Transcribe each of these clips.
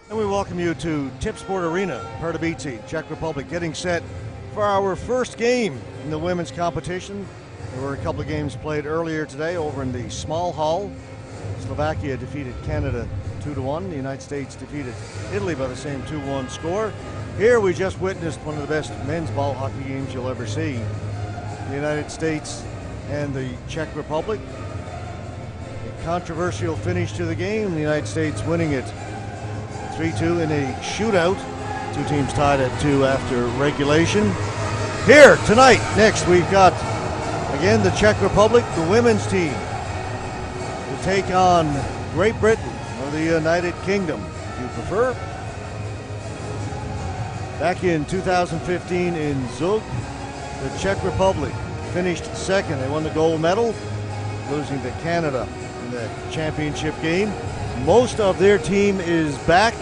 And we welcome you to Tip Sport Arena, Pardubice, Czech Republic, getting set for our first game in the women's competition. There were a couple of games played earlier today over in the small hall. Slovakia defeated Canada 2-1. The United States defeated Italy by the same 2-1 score. Here we just witnessed one of the best men's ball hockey games you'll ever see. The United States and the Czech Republic. A controversial finish to the game. The United States winning it 3-2 in a shootout. Two teams tied at 2 after regulation. Here tonight, next, we've got, again, the Czech Republic, the women's team, will take on Great Britain or the United Kingdom, if you prefer. Back in 2015 in Zug, the Czech Republic finished second. They won the gold medal, losing to Canada in the championship game. Most of their team is back,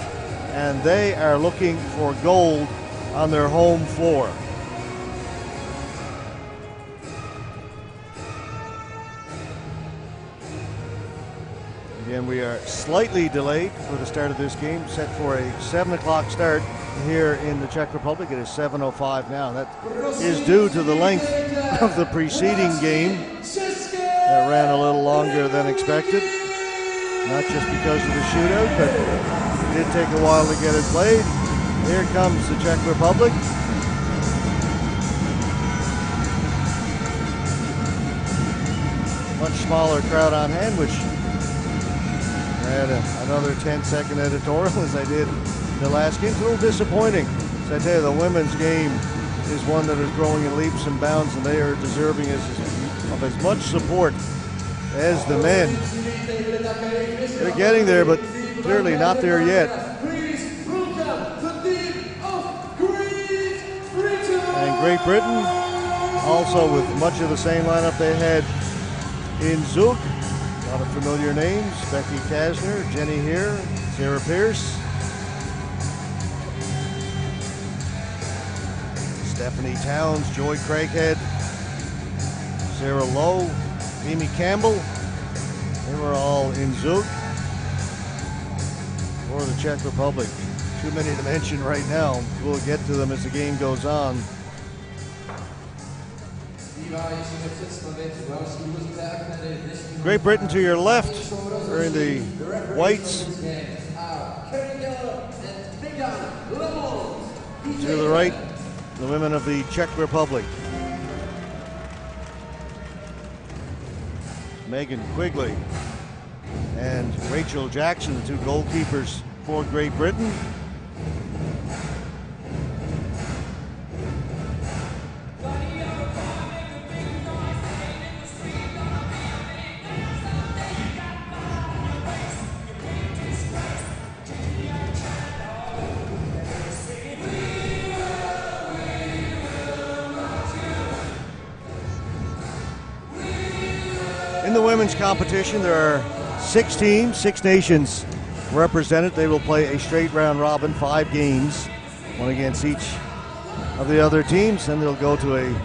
and they are looking for gold on their home floor. Again, we are slightly delayed for the start of this game, set for a 7 o'clock start here in the Czech Republic. It is 7:05 now. That is due to the length of the preceding game that ran a little longer than expected. Not just because of the shootout, but it did take a while to get it played. Here comes the Czech Republic. Much smaller crowd on hand, which I had another 10-second editorial as I did the last game. It's a little disappointing. As I tell you, the women's game is one that is growing in leaps and bounds, and they are deserving of as much support as the men. They're getting there, but clearly not there yet. And Great Britain, also with much of the same lineup they had in Zug. A lot of familiar names: Becky Kasner, Jenny Here, Sarah Pierce, Stephanie Towns, Joy Craighead, Sarah Lowe, Amy Campbell. They were all in Zug for the Czech Republic. Too many to mention right now. We'll get to them as the game goes on. Great Britain to your left, wearing the whites. To the right, the women of the Czech Republic. Megan Quigley and Rachel Jackson, the two goalkeepers for Great Britain. In the women's competition, there are 6 teams, 6 nations represented. They will play a straight round robin, 5 games, one against each of the other teams. Then they'll go to a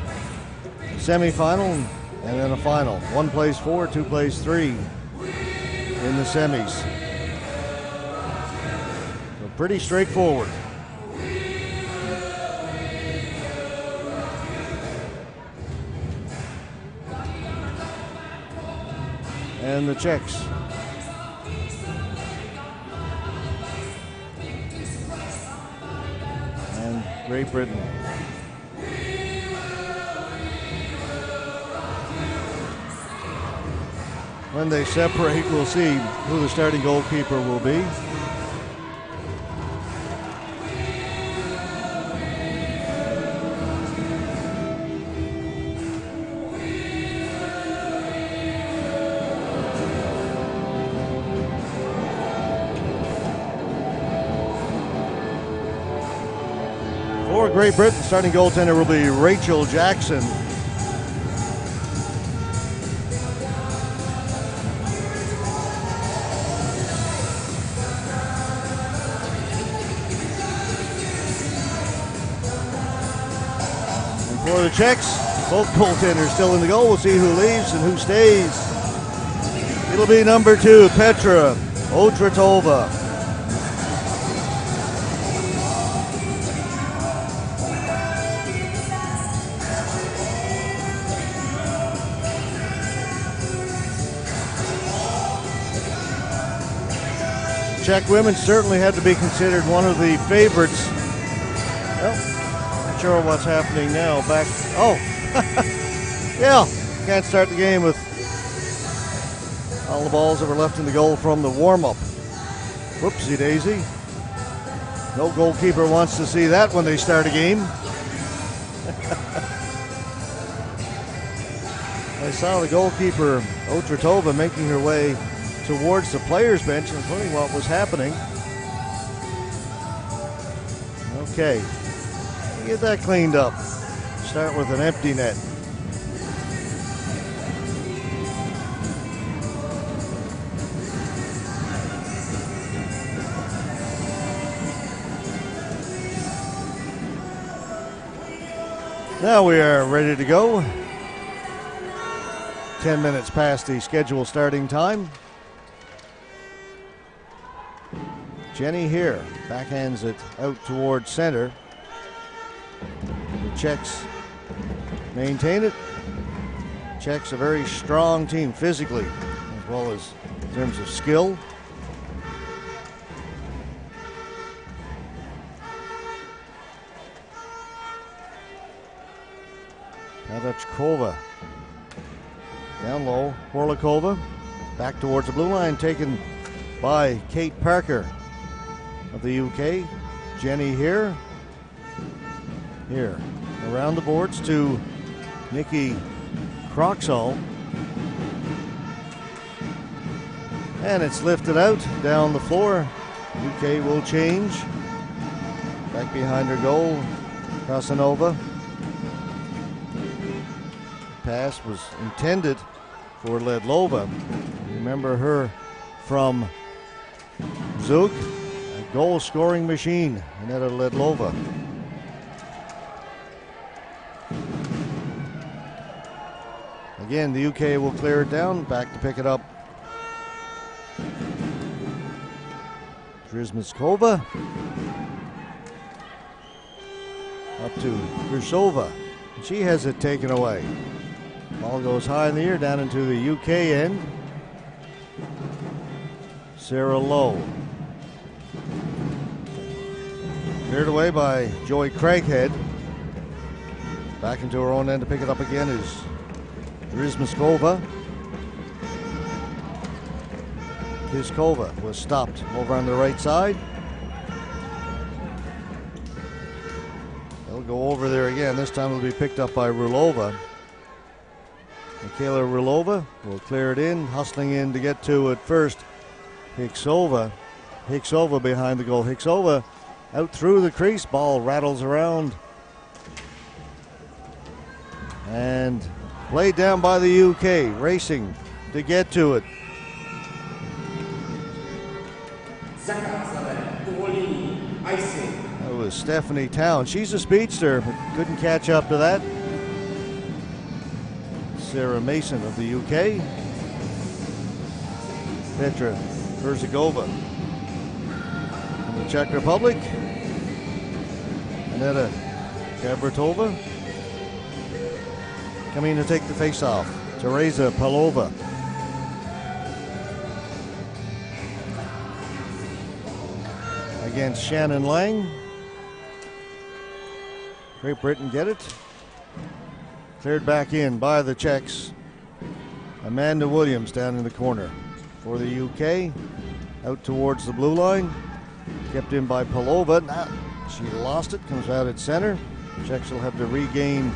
semifinal and then a final. 1 plays 4, 2 plays 3 in the semis. So pretty straightforward. And the Czechs. And Great Britain. When they separate, we'll see who the starting goalkeeper will be. For Great Britain, starting goaltender will be Rachel Jackson. And for the Czechs, both goaltenders still in the goal. We'll see who leaves and who stays. It'll be number 2, Petra Otratova. Czech women certainly had to be considered one of the favorites. Well, not sure what's happening now. Back. Oh, yeah. Can't start the game with all the balls that were left in the goal from the warm-up. Whoopsie daisy. No goalkeeper wants to see that when they start a game. I saw the goalkeeper, Otratova, making her way towards the players' bench, including what was happening. Okay, get that cleaned up. Start with an empty net. Now we are ready to go. 10 minutes past the scheduled starting time. Jenny here backhands it out towards center. The Czechs maintain it. Czechs a very strong team physically as well as in terms of skill. Nadachkova down low. Horlikova back towards the blue line, taken by Kate Parker of the UK. Jenny here. Here. Around the boards to Nikki Croxall. And it's lifted out down the floor. UK will change. Back behind her goal. Krasanova. Pass was intended for Ledlova. Remember her from Zug, a goal-scoring machine, Aneta Ledlova. Again, the UK will clear it down, back to pick it up. Drizmiskova. Up to Grishova. She has it taken away. Ball goes high in the air down into the UK end. Sarah Lowe. Cleared away by Joy Craighead. Back into her own end to pick it up again is Drizmiskova. Kiskova was stopped over on the right side. They'll go over there again. This time it'll be picked up by Rulova. Michaela Rulova will clear it in, hustling in to get to it first. Hicksova. Hicksova behind the goal. Hicksova out through the crease. Ball rattles around. And played down by the UK. Racing to get to it. That was Stephanie Town. She's a speedster, but couldn't catch up to that. Sarah Mason of the UK. Petra Herzegova from the Czech Republic. Aneta Gabritova coming to take the face-off. Teresa Palova. Against Shannon Lang. Great Britain get it. Cleared back in by the Czechs. Amanda Williams down in the corner for the UK. Out towards the blue line. Kept in by Palova. Now she lost it. Comes out at center. Czechs will have to regain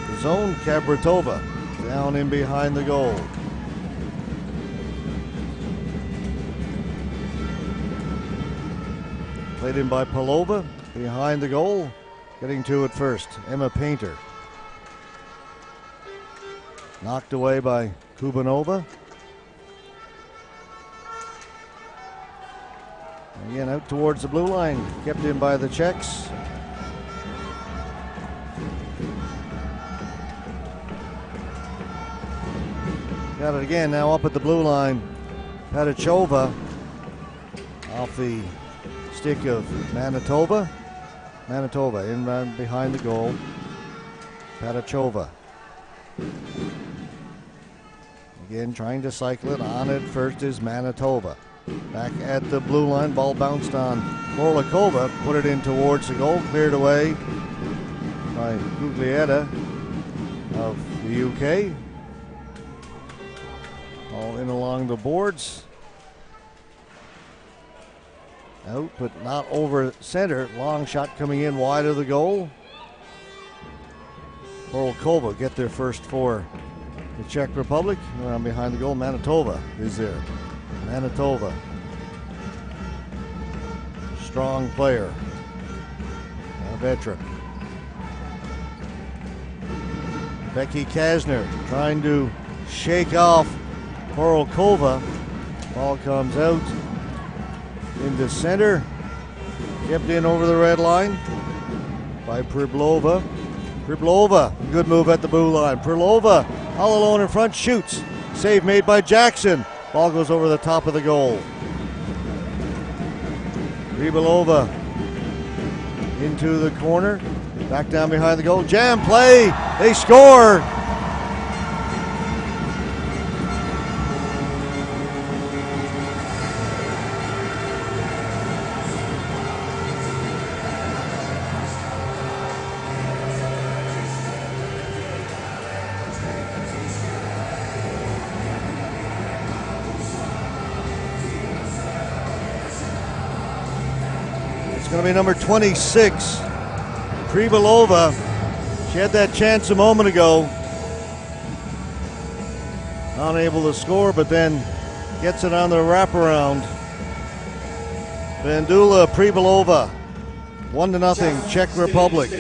the zone. Kabratova down in behind the goal. Played in by Palova behind the goal. Getting to it first, Emma Painter. Knocked away by Kubanova. Again, out towards the blue line, kept in by the Czechs. Got it again, now up at the blue line. Padachova off the stick of Manitoba. Manitoba in behind the goal. Padachova. Again, trying to cycle it. On it first is Manitoba. Back at the blue line, ball bounced on Horlikova, put it in towards the goal, cleared away by Guglietta of the UK. All in along the boards. Out, but not over center. Long shot coming in wide of the goal. Horlikova get their first for the Czech Republic. Around behind the goal, Manitoba is there. Manitoba. Strong player. A veteran. Becky Kasner trying to shake off Horlikova. Ball comes out into center. Kept in over the red line by Priblova. Priblova, good move at the blue line. Priblova all alone in front, shoots. Save made by Jackson. Ball goes over the top of the goal. Priblova into the corner. Back down behind the goal. Jam play. They score. It's going to be number 26, Priblova. She had that chance a moment ago. Unable to score, but then gets it on the wraparound. Bandula Priblova, 1-0, Czech Republic.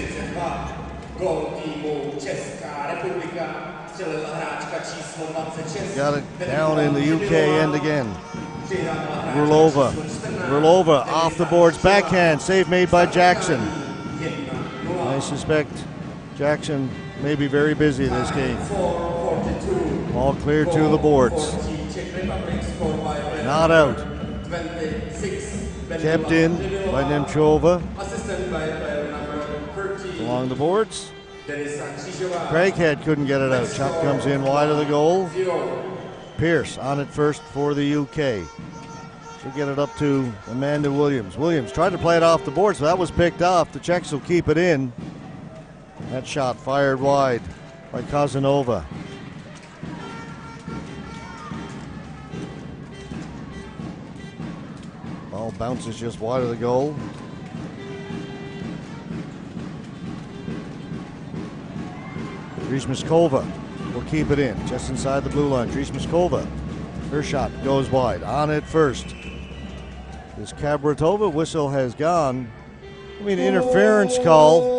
Got it down in the UK end again. Rulova off the boards, backhand, save made by Jackson. I suspect Jackson may be very busy this game. Ball cleared to the boards. Not out. Kept in by Nemchova. Along the boards. Craighead couldn't get it out. Shot comes in wide of the goal. Pierce on it first for the UK. She'll get it up to Amanda Williams. Williams tried to play it off the board, so that was picked off. The Czechs will keep it in. That shot fired wide by Kazanova. Ball bounces just wide of the goal. Drishmiskova will keep it in, just inside the blue line. Drishmiskova, her shot goes wide. On it first is Kabratova. Whistle has gone. Interference call.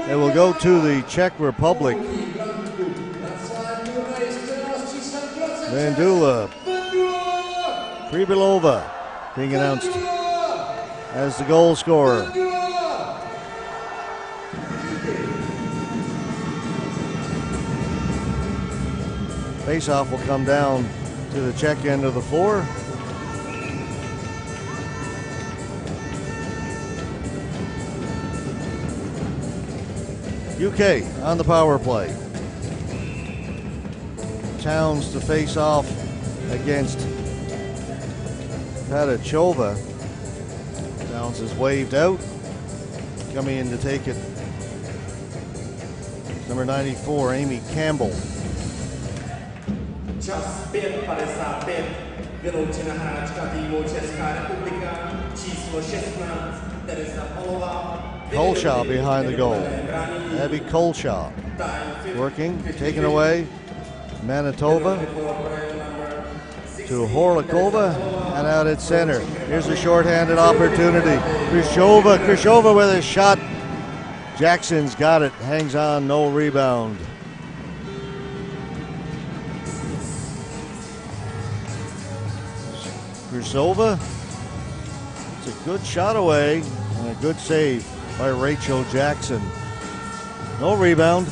It will go to the Czech Republic. Bandula Priblova being announced as the goal scorer. Faceoff will come down to the Czech end of the floor. UK on the power play. Towns to face off against Padachova. Towns is waved out. Coming in to take it, number 94, Amy Campbell. Čas 5:55, vyloučena hráčka týmu Česká republika, číslo 16, Teresa Polová. Kolshaw behind the goal. Abby Kolshaw working, taken away. Manitoba to Horlikova and out at center. Here's a shorthanded opportunity. Krishova with a shot. Jackson's got it, hangs on, no rebound. Krishova, it's a good shot away and a good save by Rachel Jackson. No rebound.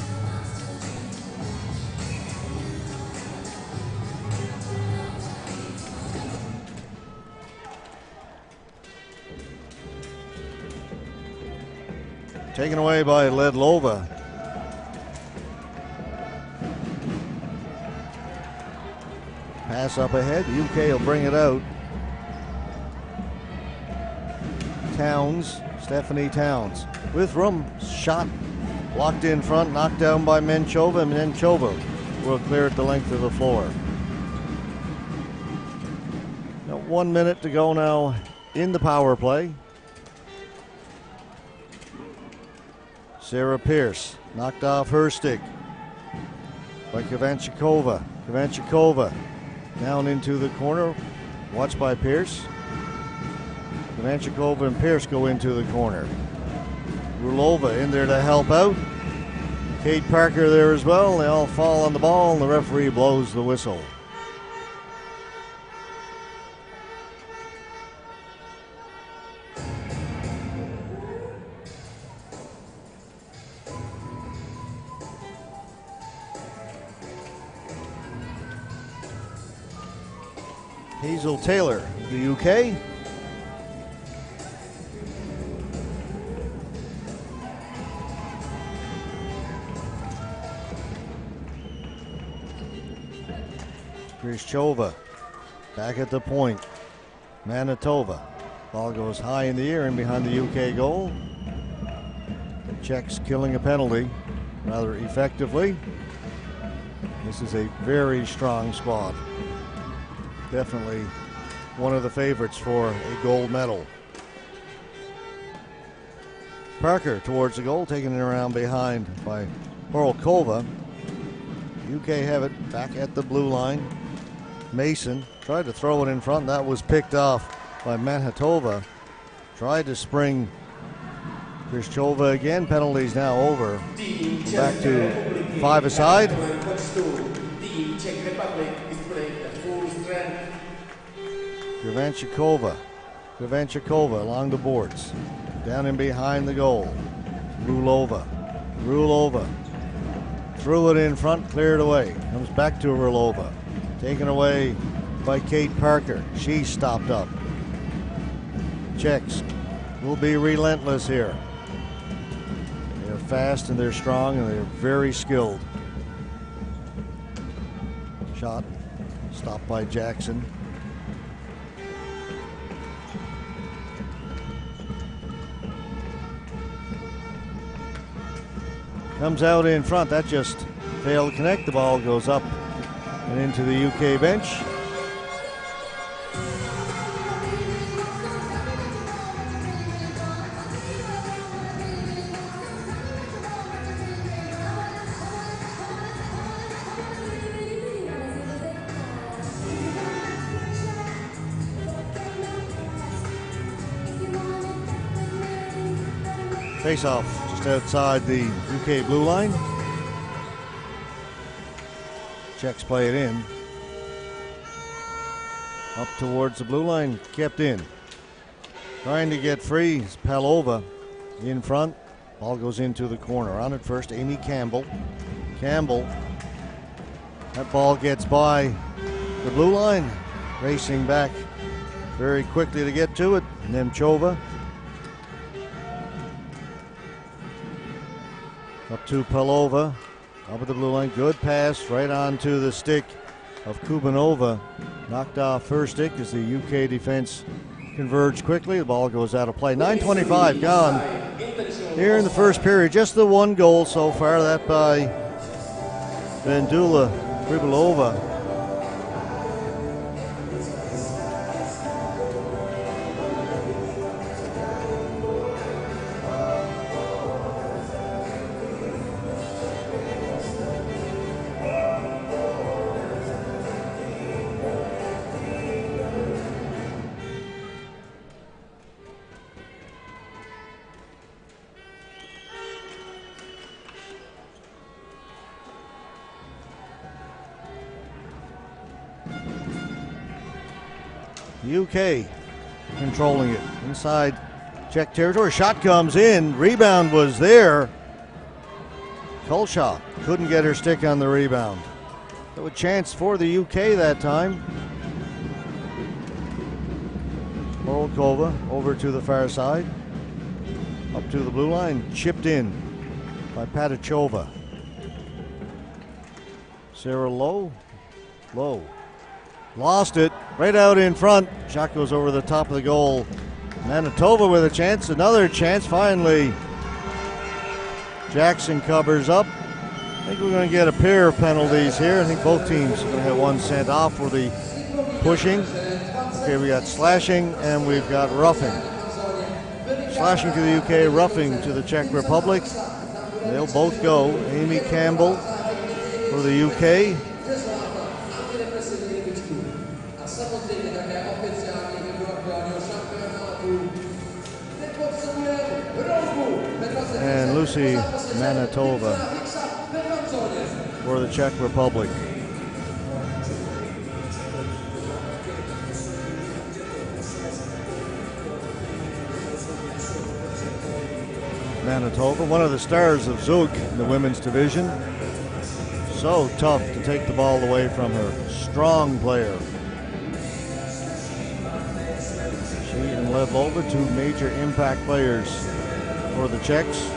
Taken away by Ledlova. Pass up ahead. UK will bring it out. Towns, Stephanie Towns, with room. Shot blocked in front, knocked down by Menchova, and Menchova will clear it the length of the floor. Now 1 minute to go now in the power play. Sarah Pierce knocked off her stick by Kovanchikova. Kovanchikova down into the corner, watched by Pierce. Kovanchikova and Pierce go into the corner. Rulova in there to help out. Kate Parker there as well. They all fall on the ball, and the referee blows the whistle. Hazel Taylor, the UK. Krishchova back at the point. Manitoba. Ball goes high in the air and behind the UK goal. The Czechs killing a penalty rather effectively. This is a very strong squad. Definitely one of the favorites for a gold medal. Parker towards the goal, taking it around behind by Horolkova. UK have it back at the blue line. Mason tried to throw it in front. That was picked off by Manitoba. Tried to spring Krishchova again. Penalties now over. Back to 5 aside. Kovanchikova along the boards. Down in behind the goal. Rulova. Threw it in front, cleared away. Comes back to Rulova. Taken away by Kate Parker. She stopped up. Czechs will be relentless here. They're fast and they're strong and they're very skilled. Shot stopped by Jackson. Comes out in front. That just failed to connect. The ball goes up and into the UK bench. Face off just outside the UK blue line. Czechs play it in. Up towards the blue line, kept in. Trying to get free is Palova in front. Ball goes into the corner. On it first, Amy Campbell. That ball gets by the blue line. Racing back very quickly to get to it. Nemchova. Up to Palova, up at the blue line. Good pass right onto the stick of Kubanova. Knocked off her stick as the UK defense converged quickly. The ball goes out of play. 9:25 gone here in the first period. Just the one goal so far, that by Vendula Kribulova. UK controlling it inside Czech territory. Shot comes in. Rebound was there. Kulshaw couldn't get her stick on the rebound. So a chance for the UK that time. Horolkova over to the far side. Up to the blue line. Chipped in by Patachova. Sarah Lowe. Lost it right out in front. Shot goes over the top of the goal. Manitoba with a chance, another chance finally. Jackson covers up. I think we're going to get a pair of penalties here. I think both teams are going to have one sent off for the pushing. Okay, we got slashing and we've got roughing. Slashing to the UK, roughing to the Czech Republic. They'll both go. Amy Campbell for the UK. And Lucy Manitoba for the Czech Republic. Manitoba, one of the stars of Zug in the women's division. So tough to take the ball away from her. Strong player. She and Levova, two major impact players for the Czechs.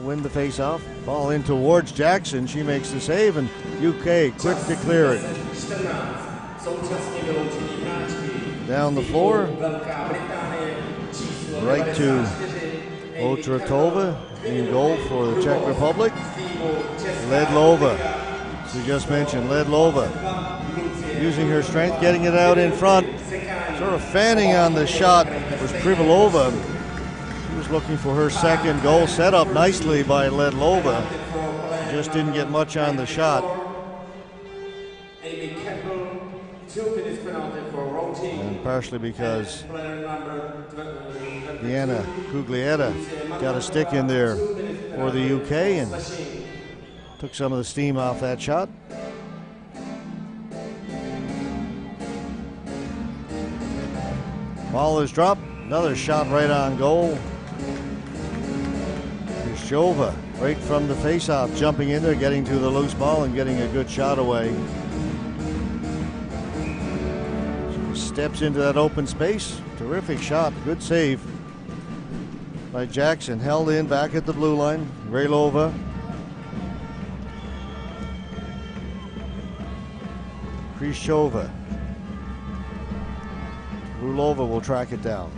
Win the face-off. Ball in towards Jackson. She makes the save, and UK quick to clear it. Down the floor. Right to Otratova in goal for the Czech Republic. Ledlova, as we just mentioned, Ledlova using her strength, getting it out in front. Sort of fanning on the shot was Krivalova. She was looking for her second goal, set up nicely by Ledlova. Just didn't get much on the shot. And partially because Diana Guglietta got a stick in there for the UK and took some of the steam off that shot. Ball is dropped. Another shot right on goal. Shova right from the face-off, jumping in there, getting to the loose ball and getting a good shot away. She steps into that open space. Terrific shot. Good save by Jackson. Held in back at the blue line. Raylova. Krishova. Rulova will track it down.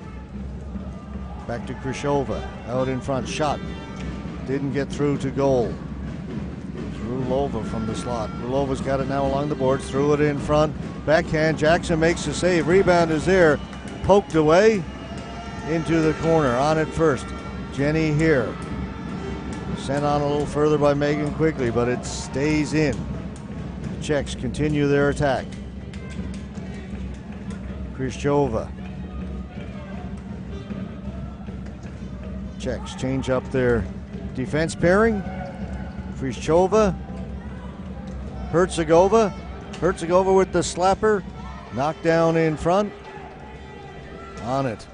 Back to Krishova. Out in front. Shot. Didn't get through to goal. It's Rulova from the slot. Rulova's got it now along the boards. Threw it in front. Backhand. Jackson makes the save. Rebound is there. Poked away into the corner. On it first. Jenny here. Sent on a little further by Megan quickly, but it stays in. The Czechs continue their attack. Krishova. Czechs change up their defense pairing. Krishova. Herzegovina. Herzegovina with the slapper. Knocked down in front. On it.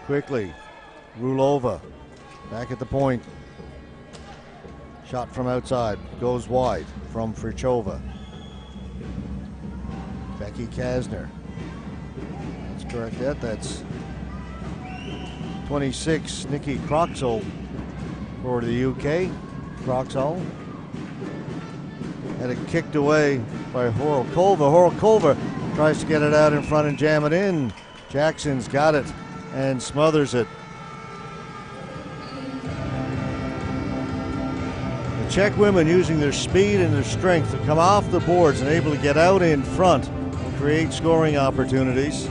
Quickly. Rulova. Back at the point. Shot from outside. Goes wide from Frichova. Becky Kasner. That's correct. That's 26, Nikki Croxall for the UK. Croxall had it kicked away by Horokova. Horokova tries to get it out in front and jam it in. Jackson's got it and smothers it. The Czech women using their speed and their strength to come off the boards and able to get out in front and create scoring opportunities.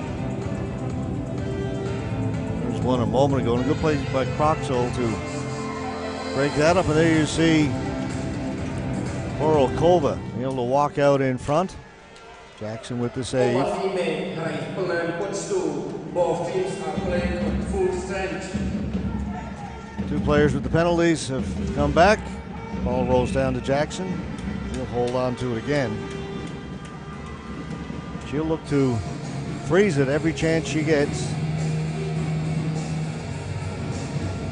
There's one a moment ago, and a good play by Croxall to break that up, and there you see Horokova able to walk out in front. Jackson with the save. Two players with the penalties have come back. Ball rolls down to Jackson. She'll hold on to it again. She'll look to freeze it every chance she gets.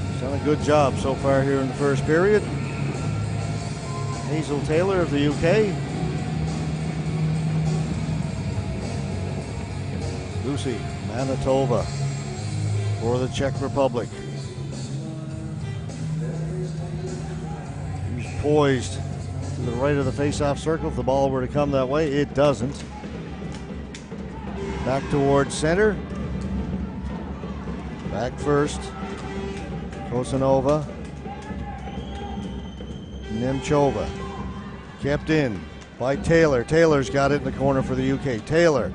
She's done a good job so far here in the first period. Hazel Taylor of the UK. Lucy Manitoba for the Czech Republic. He's poised to the right of the face-off circle. If the ball were to come that way, it doesn't. Back towards center. Back first. Kosanova. Nemchova. Kept in by Taylor. Taylor's got it in the corner for the UK. Taylor.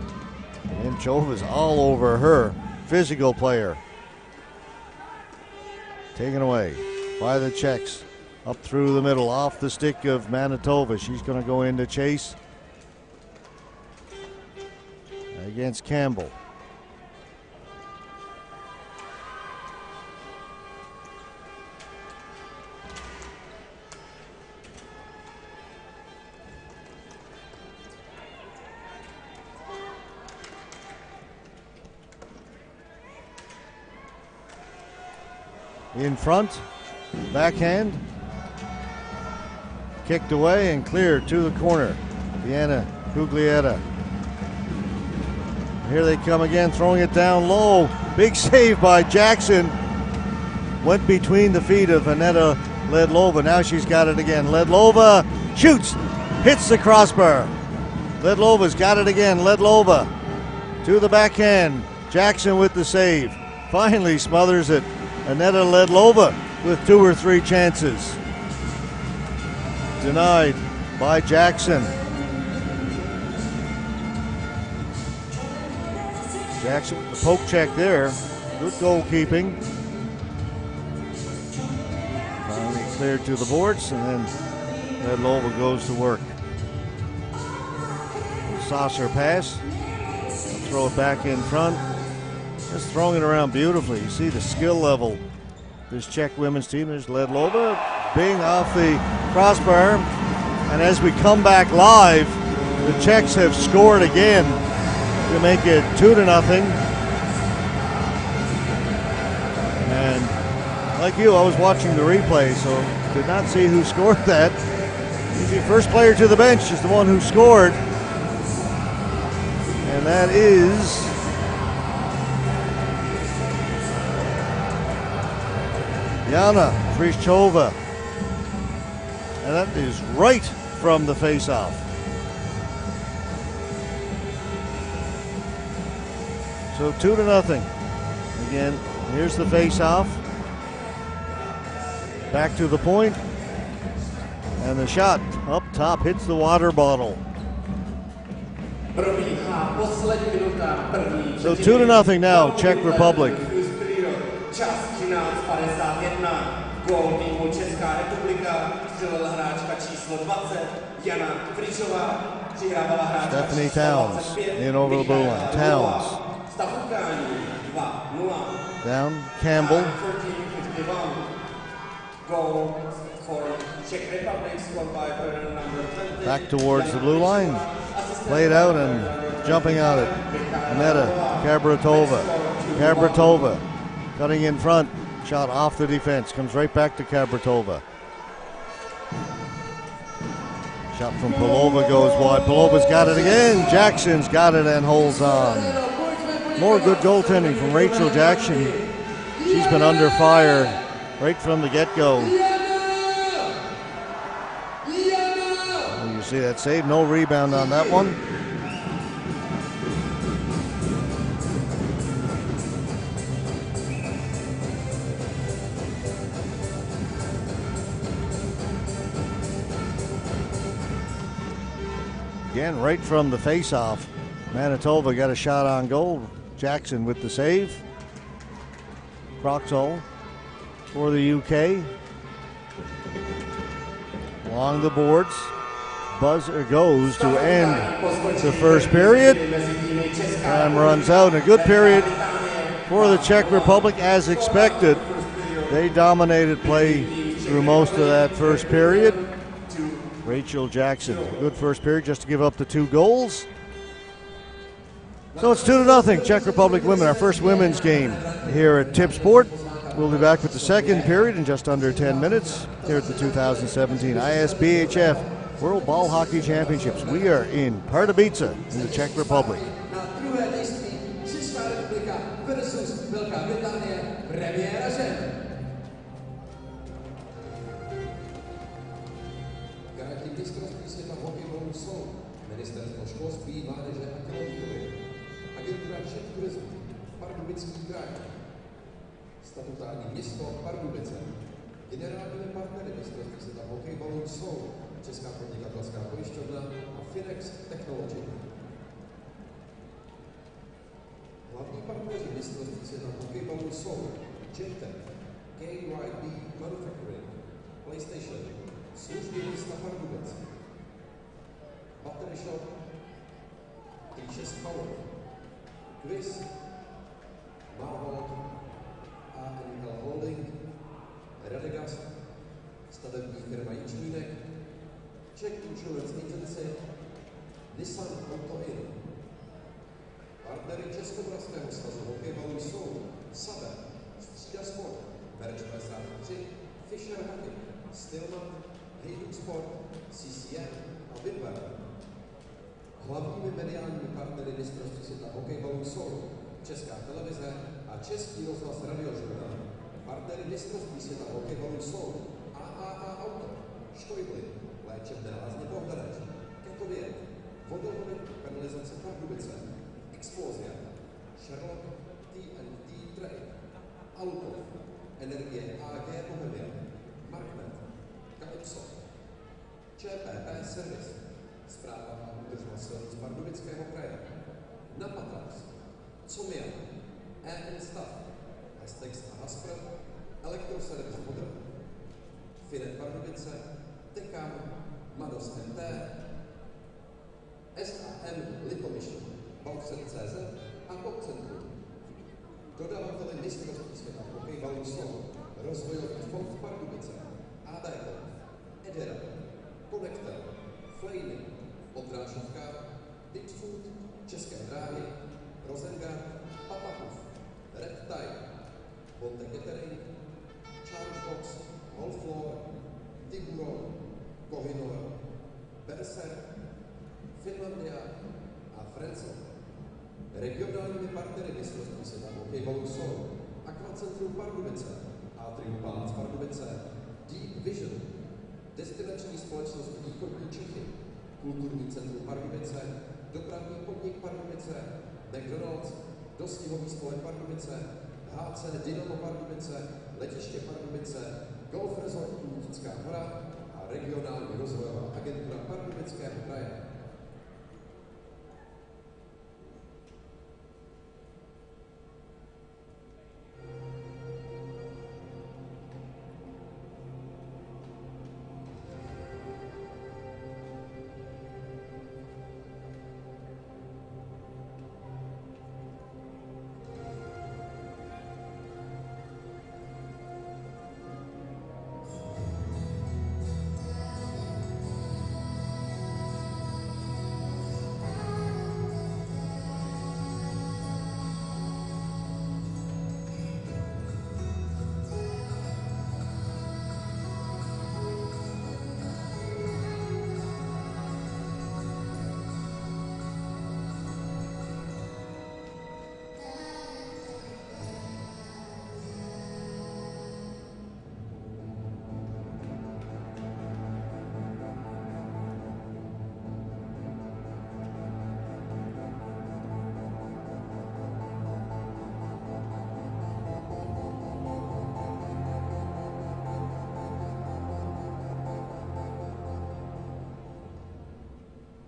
Nemchova's all over her. Physical player. Taken away by the Czechs. Up through the middle, off the stick of Manitoba. She's going to go into chase against Campbell. In front, backhand, kicked away and cleared to the corner. Diana Guglietta. Here they come again, throwing it down low. Big save by Jackson. Went between the feet of Aneta Ledlova. Now she's got it again. Ledlova shoots, hits the crossbar. Ledlova's got it again. Ledlova to the backhand. Jackson with the save. Finally smothers it. Aneta Ledlova with 2 or 3 chances. Denied by Jackson. Jackson with the poke check there. Good goalkeeping. Finally cleared to the boards, and then Ledlova goes to work. Saucer pass. Throw it back in front. Just throwing it around beautifully. You see the skill level. This Czech women's team. There's Ledlova being off the crossbar. And as we come back live, the Czechs have scored again to make it 2-0. And like you, I was watching the replay, so did not see who scored that. Usually first player to the bench is the one who scored. And that is Jana Frischova. And that is right from the face-off. So 2-0. Again, here's the face-off. Back to the point. And the shot up top hits the water bottle. So 2-0 now, Czech Republic. Gól týmu Česká republika střelila hráčka číslo 20 Jana Fričová, přihrávala hráčka Stephanie Towns in over the blue line. Towns. Stav utkání 2-0. Down Campbell. Goal for Czech Republic scored by player number 20. Back towards the blue line. Played out and jumping out it. Aneta Kabratova. Kabratova cutting in front. Shot off the defense, comes right back to Kabratova. Shot from Palova goes wide. Palova's got it again. Jackson's got it and holds on. More good goaltending from Rachel Jackson. She's been under fire right from the get-go. You see that save, no rebound on that one. Again, right from the face-off, Manitoba got a shot on goal. Jackson with the save. Croxall for the UK. Along the boards. Buzzer goes to end the first period. Time runs out. A good period for the Czech Republic as expected. They dominated play through most of that first period. Rachel Jackson, good first period just to give up the 2 goals. So it's 2-0, Czech Republic women, our first women's game here at Tip Sport. We'll be back with the second period in just under 10 minutes here at the 2017 ISBHF World Ball Hockey Championships. We are in Pardubice in the Czech Republic. agentúra Czech turismu, Pardubický kraj, statutární město Pardubice. Generálními partnery mistrovství světa hokejbalu jsou Česká podnikatelská pojišťovna a Finex Technology. Hlavní partneři mistrovství světa hokejbalu jsou JTech, KYB Manufacturing, PlayStation, služby města Pardubic, Battery Shop, T6 Power, Quiz, Marhold, ANL Holding, Radegast, stavební firma Jičmínek, Czech Insurance Agency, Nissan Auto In. Partnery Českomoravského svazu hokejbalu jsou Sabe, Střída Sport, Merč 53, Fischer Hockey, Stillman, Hejduk Sport, CCM a GBR. Hlavními mediálními partnery mistrovství světa hokejbalu jsou Česká televize a Český rozhlas Radiožurnál. Partnery mistrovství světa hokejbalu jsou AAA Auto, Štojbly, Léčebné lázně Bohdareč, Ketovět, Vodohody, kanalizace Pardubice, Explozia, Sherlock, TNT Trade, Auto, Energie AG Bohemia, Marknet, Calypso, ČPP Service, Správa a údržba silnic Pardubického kraje, Napatrax, Comia, EN Stav, Estex a Haspr, Elektroservice Modr, Finet Pardubice, Tekam, Mados MT, SAM Litomyšl, Balkset.cz a Popcentrum. Dodavateli mistrovství světa hokejbalu jsou Rozvojový fond Pardubice, AD Edera, Konektor, Flejny, Odrážovka, Dips Food, České dráhy, Rosengard, Papahov, Red Tide, Bonte Catering, Chargebox, Golflore, Tiburon, Kohinor, Berser, Finlandia a Frenzel. Regionálními partnery mistrovství světa hokejbalu jsou Aquacentrum Pardubice, Atrium Palác Pardubice, Deep Vision, destinační společnost Východní Čechy, Kulturní centrum Pardubice, Dopravní podnik Pardubice, McDonald's, Dostihový spolek Pardubice, HC Dynamo Pardubice, Letiště Pardubice, Golf Resort Lutická hora a regionální rozvojová agentura Pardubického kraje.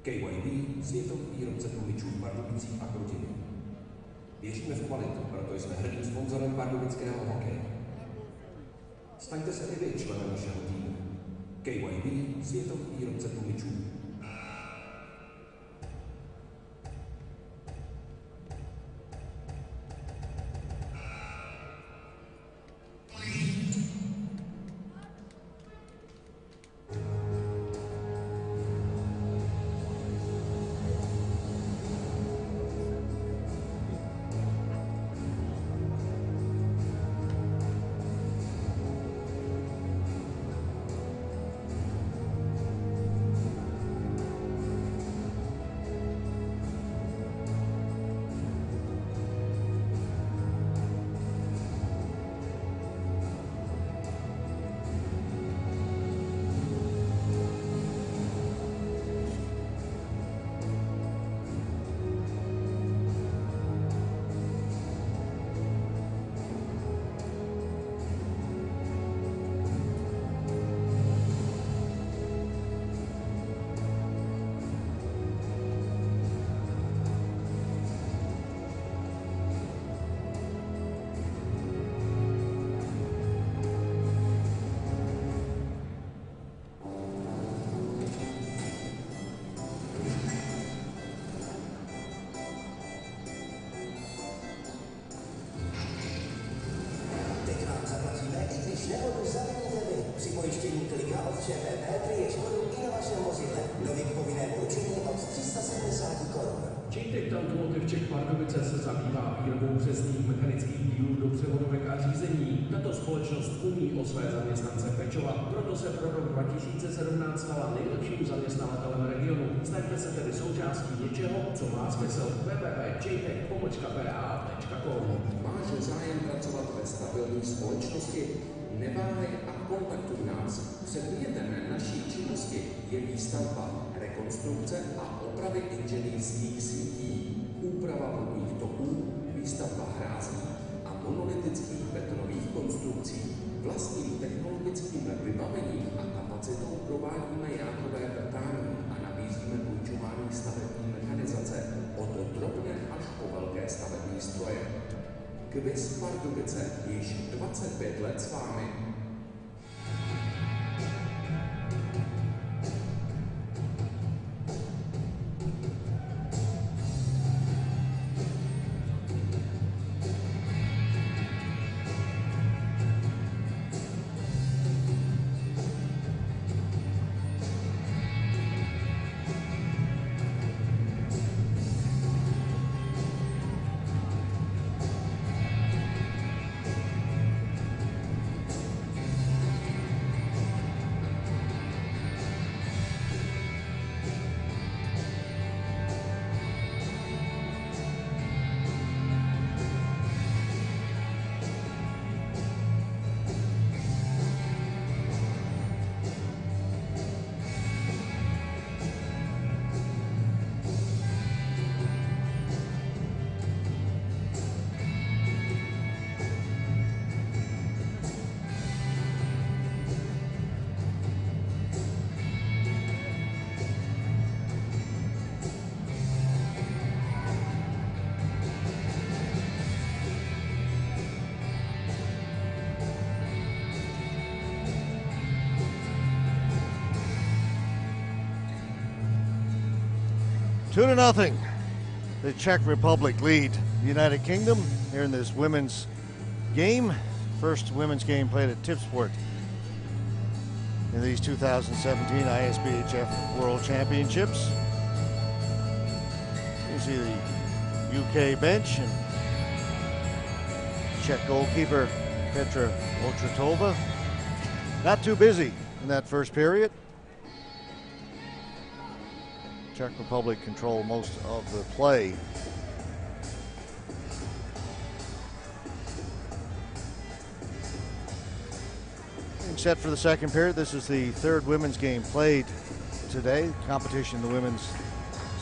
KYB, světový výrobce tlumičů v Pardubicích a Krutině. Věříme v kvalitu, proto jsme hrdým sponzorem pardubického hokeje. Staňte se i vy členem našeho týmu. KYB, světový výrobce tlumičů. GBR je škodu inovačného vozidle. Nový povinné vručení od 370 korun. Čejtek Automotive Czech Pardubice se zabývá výrobou přesných mechanických dílů do převodovek a řízení. Tato společnost umí o své zaměstnance pečovat, proto se pro rok 2017 stala nejlepším zaměstnavatelem regionu. Staňte se tedy součástí něčeho, co má smysl. www.jtech.pa.com. Máš zájem pracovat ve stabilní společnosti? Neváhej a kontaktuj nás. Předmětem naší činnosti je výstavba, rekonstrukce a opravy inženýrských sítí, úprava vodních toků, výstavba hrází a monolitických betonových konstrukcí. Vlastním technologickým vybavením a kapacitou provádíme jádrové vrtání a nabízíme půjčování stavební mechanizace od drobné až po velké stavební stroje. Kviz Pardubice již 25 let s vámi. Two to nothing. The Czech Republic lead the United Kingdom here in this women's game. First women's game played at Tipsport in these 2017 ISBHF World Championships. You see the UK bench and Czech goalkeeper Petra Otratova. Not too busy in that first period. Czech Republic control most of the play. Getting set for the second period. This is the third women's game played today. Competition, the women's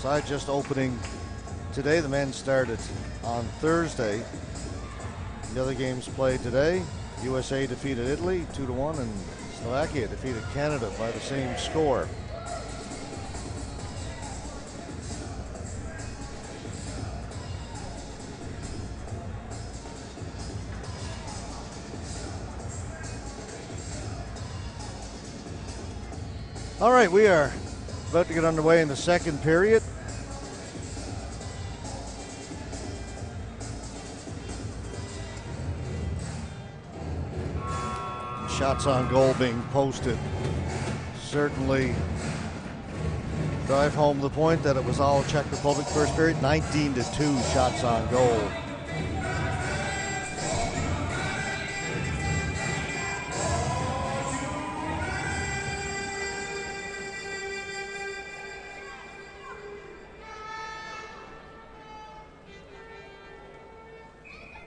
side just opening today. The men started on Thursday. The other games played today. USA defeated Italy 2-1 and Slovakia defeated Canada by the same score. All right, we are about to get underway in the second period. Shots on goal being posted certainly drive home the point that it was all Czech Republic first period. 19-2 shots on goal.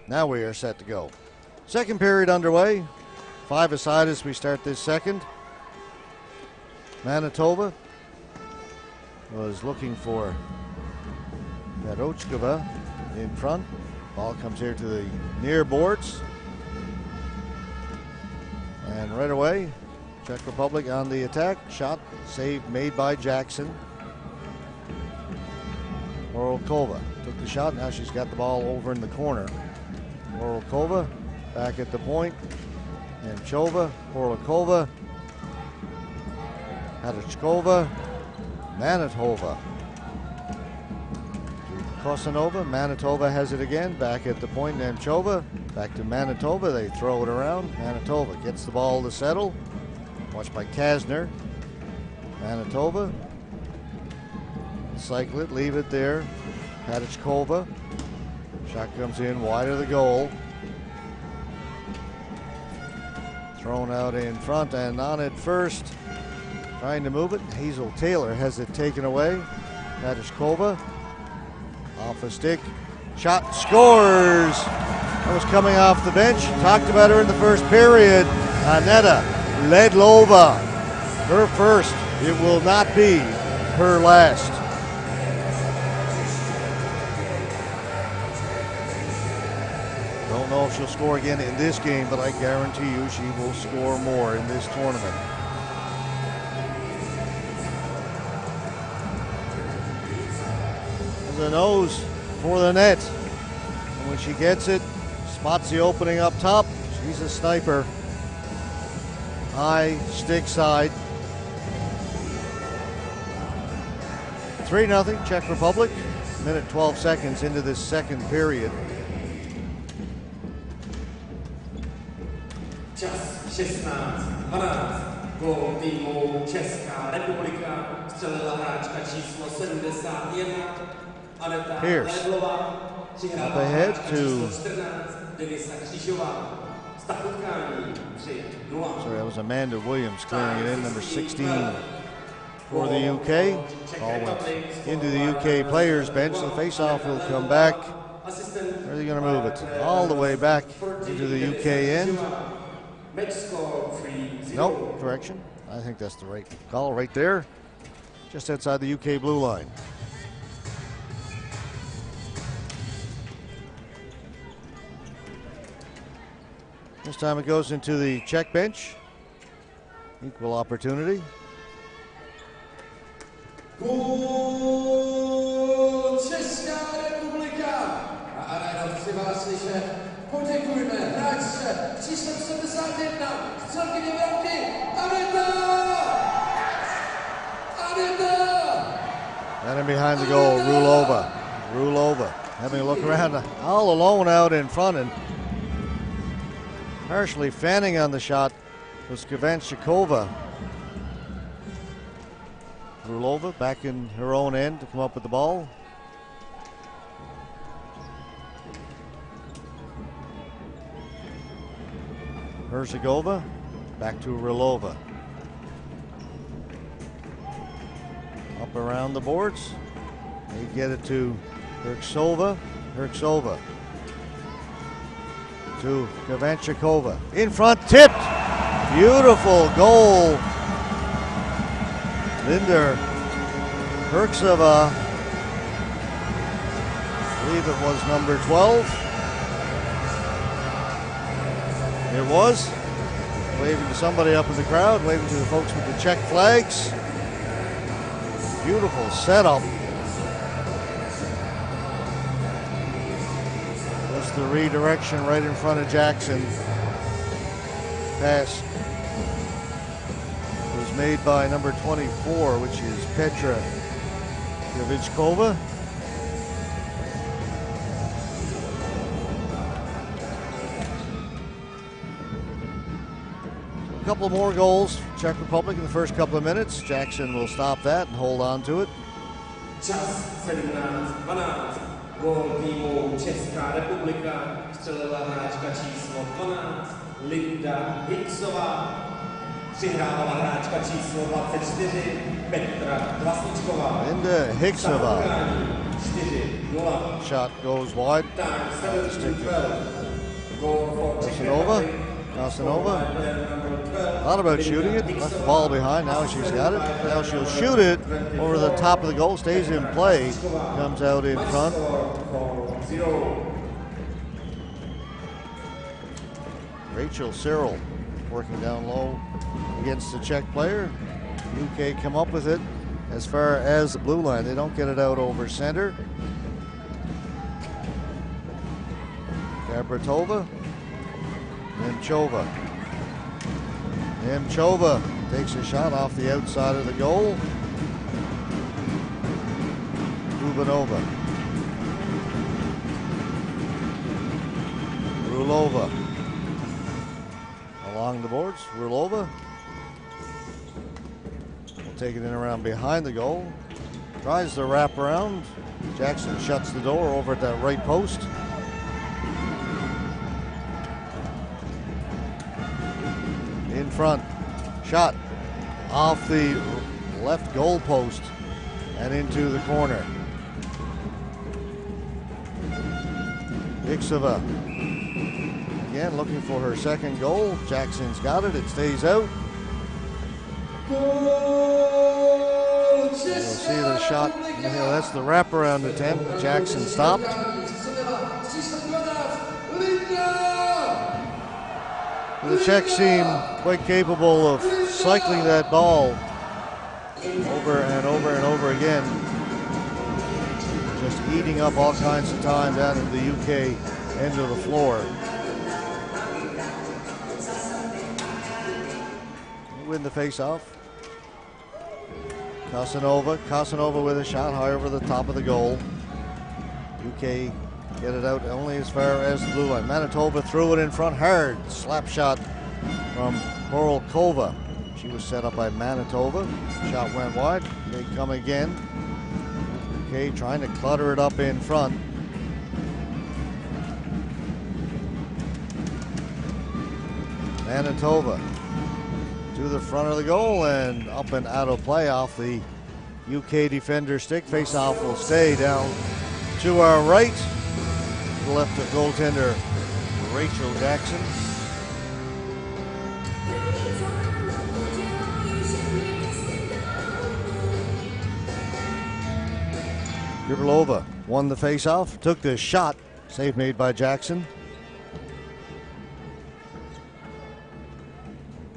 Now we are set to go. Second period underway. 5 aside as we start this second. Manitoba was looking for Perochkova in front. Ball comes here to the near boards. And right away, Czech Republic on the attack. Shot, save made by Jackson. Orlkova took the shot. Now she's got the ball over in the corner. Orlkova back at the point. Nemchova, Orlkova, Hadachkova, Manitova. To Kosanova. Manitoba has it again. Back at the point. Nemchova. Back to Manitoba. They throw it around. Manitoba gets the ball to settle. Watched by Kasner. Manitoba. Cycle it, leave it there. Padichkova. Shot comes in wide of the goal. Thrown out in front and on it first. Trying to move it. Hazel Taylor has it taken away. Padichkova. Off a stick. Shot scores. That was coming off the bench. Talked about her in the first period. Aneta Ledlova. Her first. It will not be her last. Don't know if she'll score again in this game, but I guarantee you she will score more in this tournament. The nose for the net. And when she gets it, spots the opening up top. She's a sniper. High stick side. 3-0 Czech Republic. Minute 12 seconds into this second period. Čas 16-12. Gól týmu Česká republika. Střelila hráčka číslo 71. Aneta Ledlova. Up ahead to... Sorry, that was Amanda Williams clearing it in, number 16 for the UK. Ball went into the UK players' bench. The face-off will come back. Where are they going to move it? All the way back into the UK end. Nope, correction. I think that's the right call right there. Just outside the UK blue line. This time it goes into the Czech bench. Equal opportunity. Gól Česká republika. A Arena, chci vás slyšet. Poděkujeme hráčce číslem 71. Střelkyně branky Aneta! And in behind the goal, Rulova. Rulova having a look around, all alone out in front, and partially fanning on the shot was Kavanchikova. Rulova back in her own end to come up with the ball. Herzegova back to Rulova. Up around the boards. They get it to Herksova. Herksova to Kavanchikova. In front, tipped. Beautiful goal. Linda Herksova. I believe it was number 12. It was. Waving to somebody up in the crowd, waving to the folks with the Czech flags. Beautiful setup. That's the redirection right in front of Jackson. Pass was made by number 24, which is Petra Kavichkova. A couple more goals, Czech Republic in the first couple of minutes. Jackson will stop that and hold on to it. Čas 17-12. Gól týmu Česká republika. Střelila hráčka číslo 12 Linda Hicksová. Přihrávala hráčka číslo 24 Petra Klasničková. Linda Hicksová. 4-0. Shot goes wide. Time 7-12. Goal for Czech Casanova. Republic. Casanova. Thought about shooting it, left the ball behind. Now she's got it. Now she'll shoot it over the top of the goal. Stays in play. Comes out in front. Rachel Cyril working down low against the Czech player. UK come up with it as far as the blue line. They don't get it out over center. Gabritova. Nemchova. Nemchova takes a shot off the outside of the goal. Rubanova. Rulova. Along the boards, Rulova. taken in around behind the goal. Tries the wrap around. Jackson shuts the door over at that right post. In front. Shot off the left goal post and into the corner. Iksova again looking for her second goal. Jackson's got it. It stays out. You'll see the shot. That's the wraparound attempt. Jackson stopped. The Czechs seem quite capable of cycling that ball over and over and over again. Just eating up all kinds of time down at the UK end of the floor. They win the face-off. Casanova with a shot high over the top of the goal. UK get it out only as far as the blue line. Manitoba threw it in front hard. Slap shot from Horolkova. She was set up by Manitoba. Shot went wide. They come again. UK trying to clutter it up in front. Manitoba to the front of the goal and up and out of play off the UK defender stick. Face-off will stay down to our right. The left goaltender Rachel Jackson. Gribelova won the face-off, took the shot. Save made by Jackson.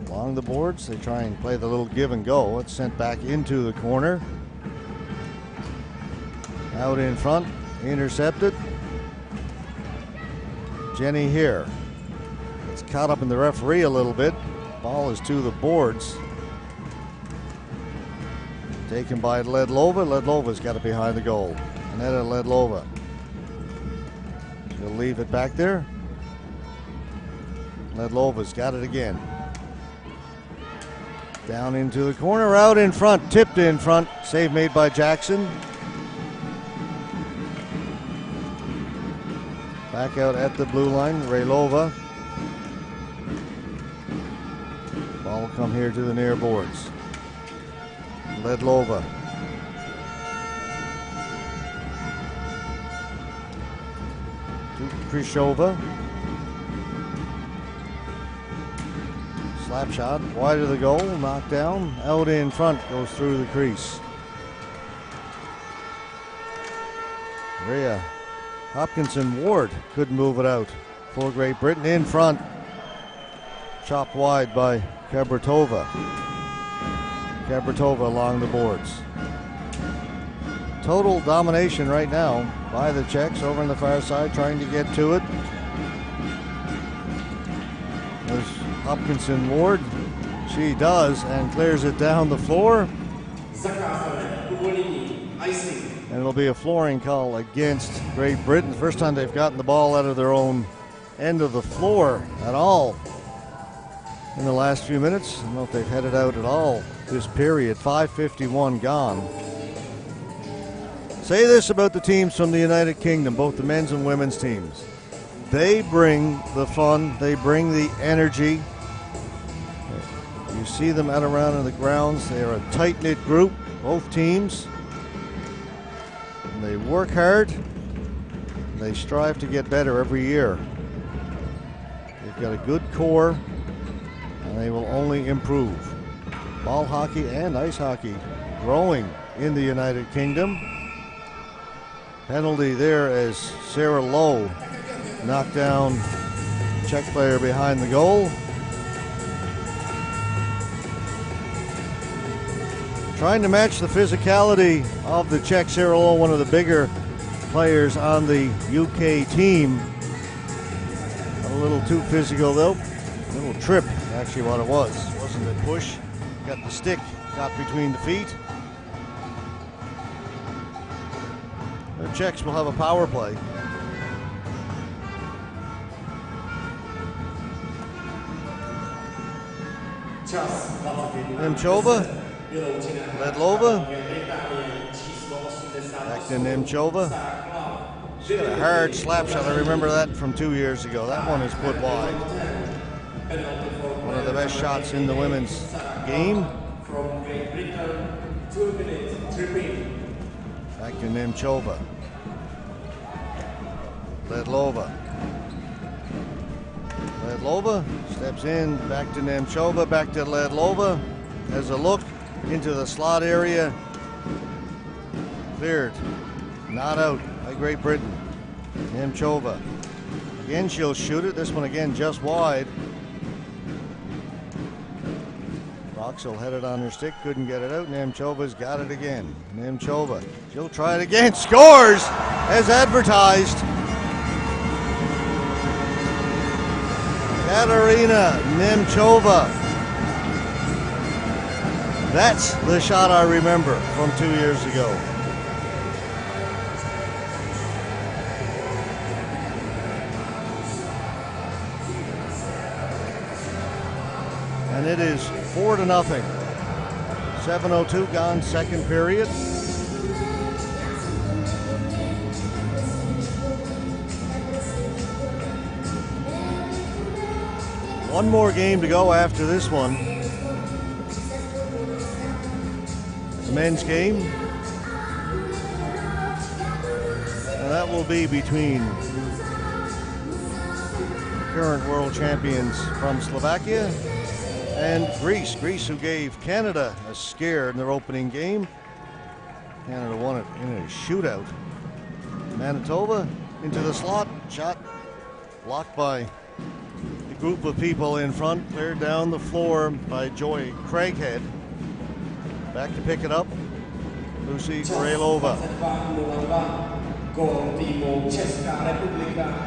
Along the boards, they try and play the little give and go. It's sent back into the corner. Out in front, intercepted. Jenny here. It's caught up in the referee a little bit. Ball is to the boards. Taken by Ledlova. Ledlova's got it behind the goal. Aneta Ledlova. She'll leave it back there. Ledlova's got it again. Down into the corner, out in front, tipped in front. Save made by Jackson. Back out at the blue line, Raylova. Ball will come here to the near boards. Ledlova. To Krishova. Slap shot, wide of the goal, knocked down, out in front, goes through the crease. Rhea Hopkinson Ward couldn't move it out for Great Britain. In front, chopped wide by Kabratova. Kabratova along the boards. Total domination right now by the Czechs over on the far side, trying to get to it. There's Hopkinson Ward. She does and clears it down the floor. And it'll be a flooring call against Great Britain. First time they've gotten the ball out of their own end of the floor at all in the last few minutes. I don't know if they've headed out at all this period. 5:51 gone. Say this about the teams from the United Kingdom, both the men's and women's teams. They bring the fun, they bring the energy. You see them out around in the grounds. They are a tight-knit group, both teams. And they work hard. They strive to get better every year. They've got a good core, and they will only improve. Ball hockey and ice hockey growing in the United Kingdom. Penalty there as Sarah Lowe knocked down Czech player behind the goal. Trying to match the physicality of the Czech. Sarah Lowe, one of the bigger players on the UK team. A little too physical though. A little trip, actually what it was. Wasn't a push. Got the stick, got between the feet. The Czechs will have a power play. Nemchova Ledlova. Back to Nemchova. She's got a hard slap shot. I remember that from 2 years ago. That one is put wide. One of the best shots in the women's game. Back to Nemchova. Ledlova. Ledlova steps in, back to Nemchova, back to Ledlova. Has a look into the slot area. Cleared. Not out by Great Britain. Nemchova. Again, she'll shoot it. This one again just wide. Roxel had it on her stick, couldn't get it out. Nemchova's got it again. Nemchova. She'll try it again. Scores as advertised. Katarina Nemchova. That's the shot I remember from 2 years ago. And it is 4-0. 7:02 gone, second period. One more game to go after this one. The men's game. And that will be between current world champions from Slovakia and Greece. Greece, who gave Canada a scare in their opening game. Canada won it in a shootout. Manitoba into the slot. Shot blocked by the group of people in front. Cleared down the floor by Joy Craighead. Back to pick it up. Lucy Krejlova.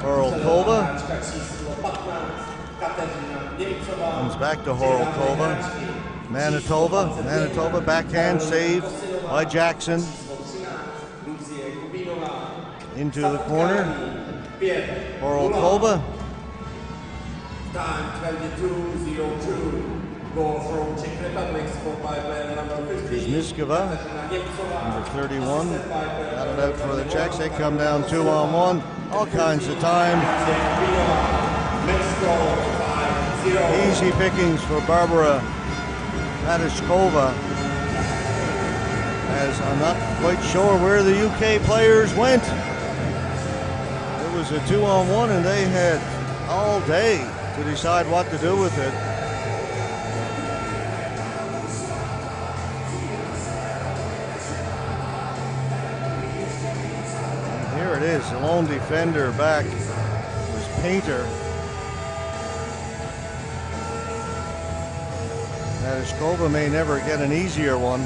Horolkova. Comes back to Horolkova. Manitoba backhand save by Jackson. Into the corner. Horolkova. Time 22:02. Goal from Czech Republic scored by player number 50. Miskova, number 31. Got it out for the Czechs. They come down 2-on-1. All kinds of time. Easy pickings for Barbara Matishkova, as I'm not quite sure where the UK players went. It was a 2-on-1 and they had all day to decide what to do with it. And here it is, the lone defender back was Painter. Matishkova may never get an easier one.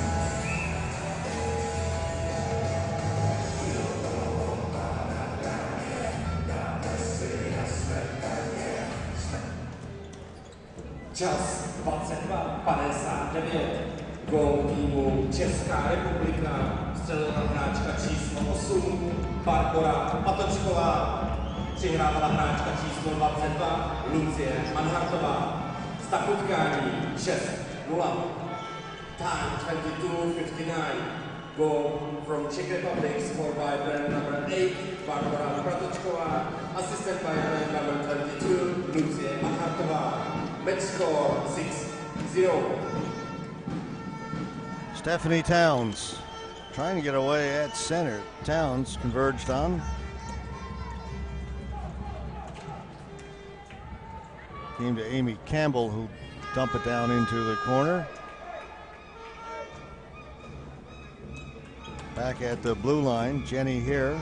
Čas 22:59. Gól týmu Česká republika. Střelila hráčka číslo 8 Barbora Patočková. Přihrávala hráčka číslo 22 Lucie Manhartová. Stav utkání 6-0. Time 22:59. Goal from Czech Republic scored by player number 8 Barbora Patočková. Assisted by player number 22 Lucie Manhartová. Match score 6-0. Stephanie Towns trying to get away at center. Towns converged on. Came to Amy Campbell, who dumped it down into the corner. Back at the blue line, Jenny here.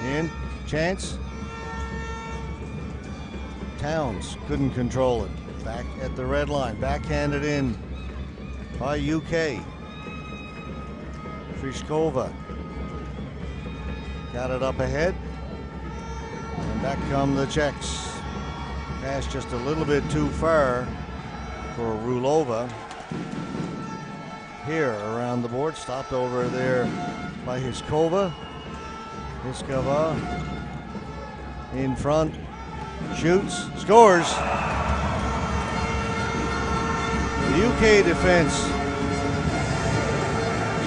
In, chance. Towns couldn't control it. Back at the red line, backhanded in by UK. Friskova got it up ahead, and back come the Czechs. Pass just a little bit too far for Rulova. Here around the board, stopped over there by Hiskova. Hiskova in front, shoots, scores. The UK defense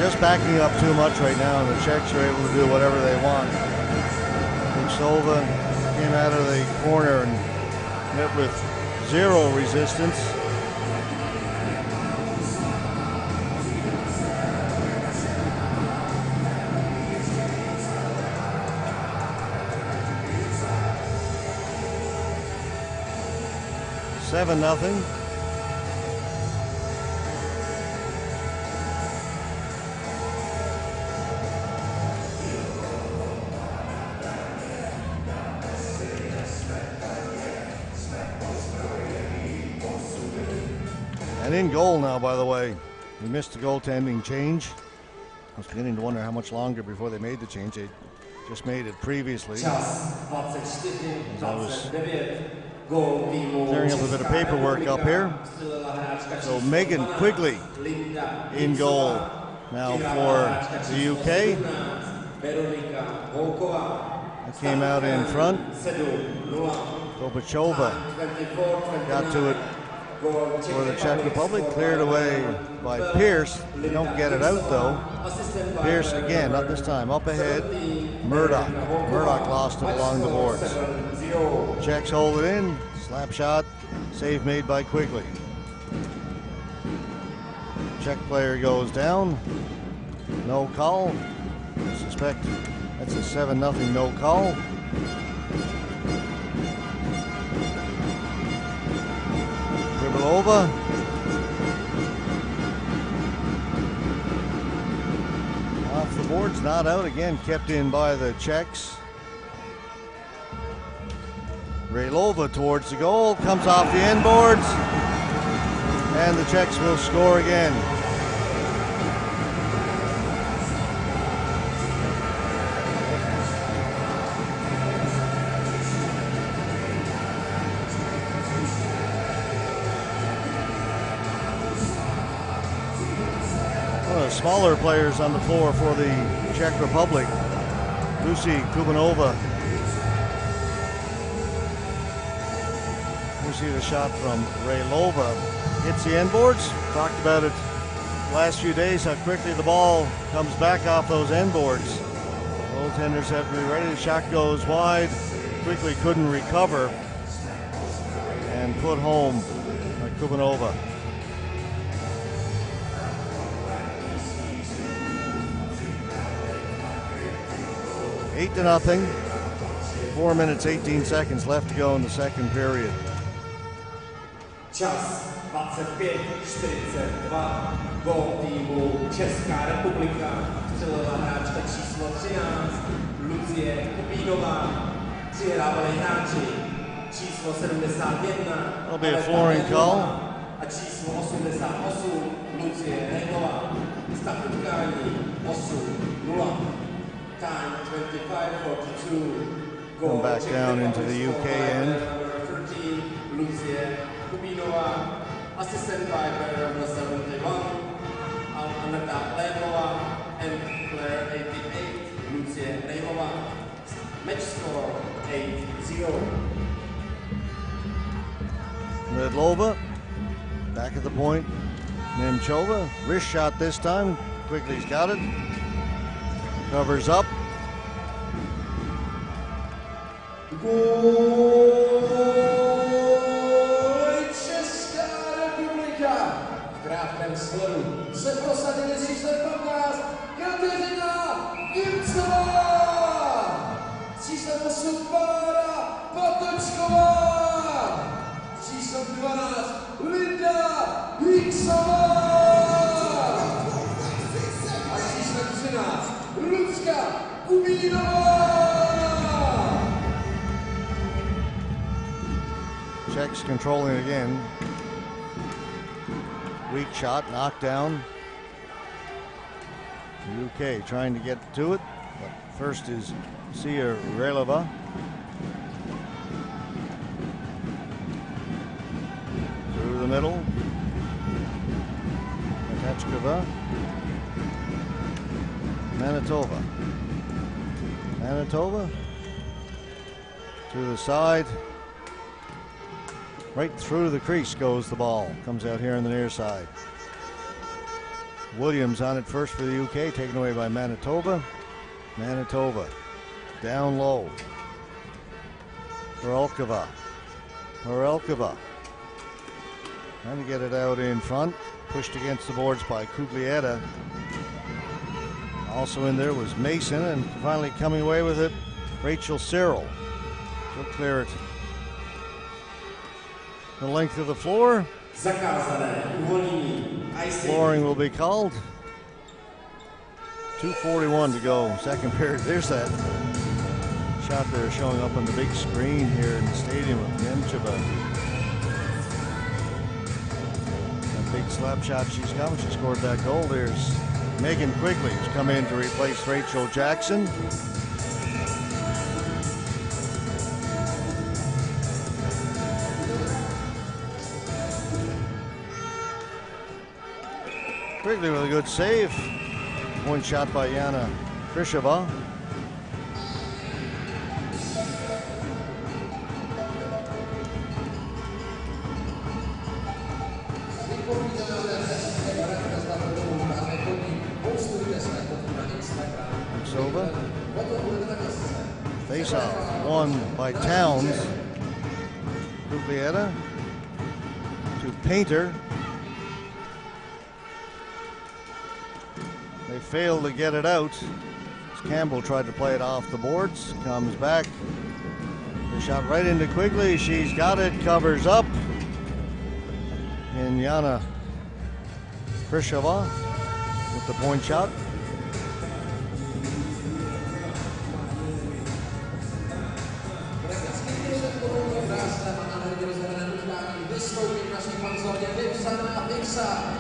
just backing up too much right now, and the Czechs are able to do whatever they want. Silva came out of the corner and met with zero resistance. Seven nothing. And in goal now, by the way. He missed the goaltending change. I was beginning to wonder how much longer before they made the change. They just made it previously. As I was clearing up a bit of paperwork up here. So Megan Quigley in goal now for the UK. That came out in front. Kopachova got to it for the Czech Republic, cleared away by Pierce. They don't get it out though. Pierce again, not this time, up ahead. Murdoch lost it along the boards. Czechs hold it in, slap shot, save made by Quigley. Czech player goes down, no call. I suspect that's a 7-0 no call. Kribelova. Off the boards, not out again, kept in by the Czechs. Raylova towards the goal, comes off the end boards, and the Czechs will score again. Smaller players on the floor for the Czech Republic. Lucy Kubanova. You see the shot from Raylova. Hits the end boards. Talked about it last few days, how quickly the ball comes back off those end boards. Goaltenders have to be ready. The shot goes wide. Quickly couldn't recover. And put home by Kubanova. 8-0. 4 minutes, 18 seconds left to go in the second period. Čas 25:42. Gól týmu Česká republika. Střelila hráčka číslo 13 Lucie Kubínová. Přihrávali hráči číslo 71 That'll be a flooring call. A číslo 88 Lucie Rejmová. Stav utkání 8-0. Time 25:42. Come back down into the UK end. Number 13, Lucie Kubínová. Assistant by player number 71, Aneta Lémová, and player 88, Lucie Rejmová. Match score 8-0. Nedlova back at the point. Nemchova, wrist shot this time. Quigley's got it. Covers up. Česká republika. V krátkém sledu se prosadili s číslem 15 Kateřina Jimcová. S číslem 8 Bára Patočková. S číslem 12 Linda Hicksová. A s číslem 13 Lucka Kubínová. Czechs controlling again. Weak shot, knocked down. UK trying to get to it, but first is Sia Raylova. Through the middle. Matechkova. Manitoba to the side. Right through the crease goes the ball. Comes out here on the near side. Williams on it first for the UK, taken away by Manitoba. Manitoba down low. Horelkova. Horelkova trying to get it out in front. Pushed against the boards by Kuglietta. Also in there was Mason, and finally coming away with it, Rachel Cyril. She'll clear it the length of the floor. Flooring will be called. 2:41 to go, second period. There's that shot there showing up on the big screen here in the stadium of Nemcheva. That big slap shot she's got. She scored that goal. There's Megan Quigley, who's come in to replace Rachel Jackson. Quigley with a good save. Point shot by Yana Krisheva. It's over. Face off won by Towns. Kuglietta to Painter. They failed to get it out. Campbell tried to play it off the boards. Comes back. The shot right into Quigley. She's got it. Covers up. And Yana Krisheva with the point shot.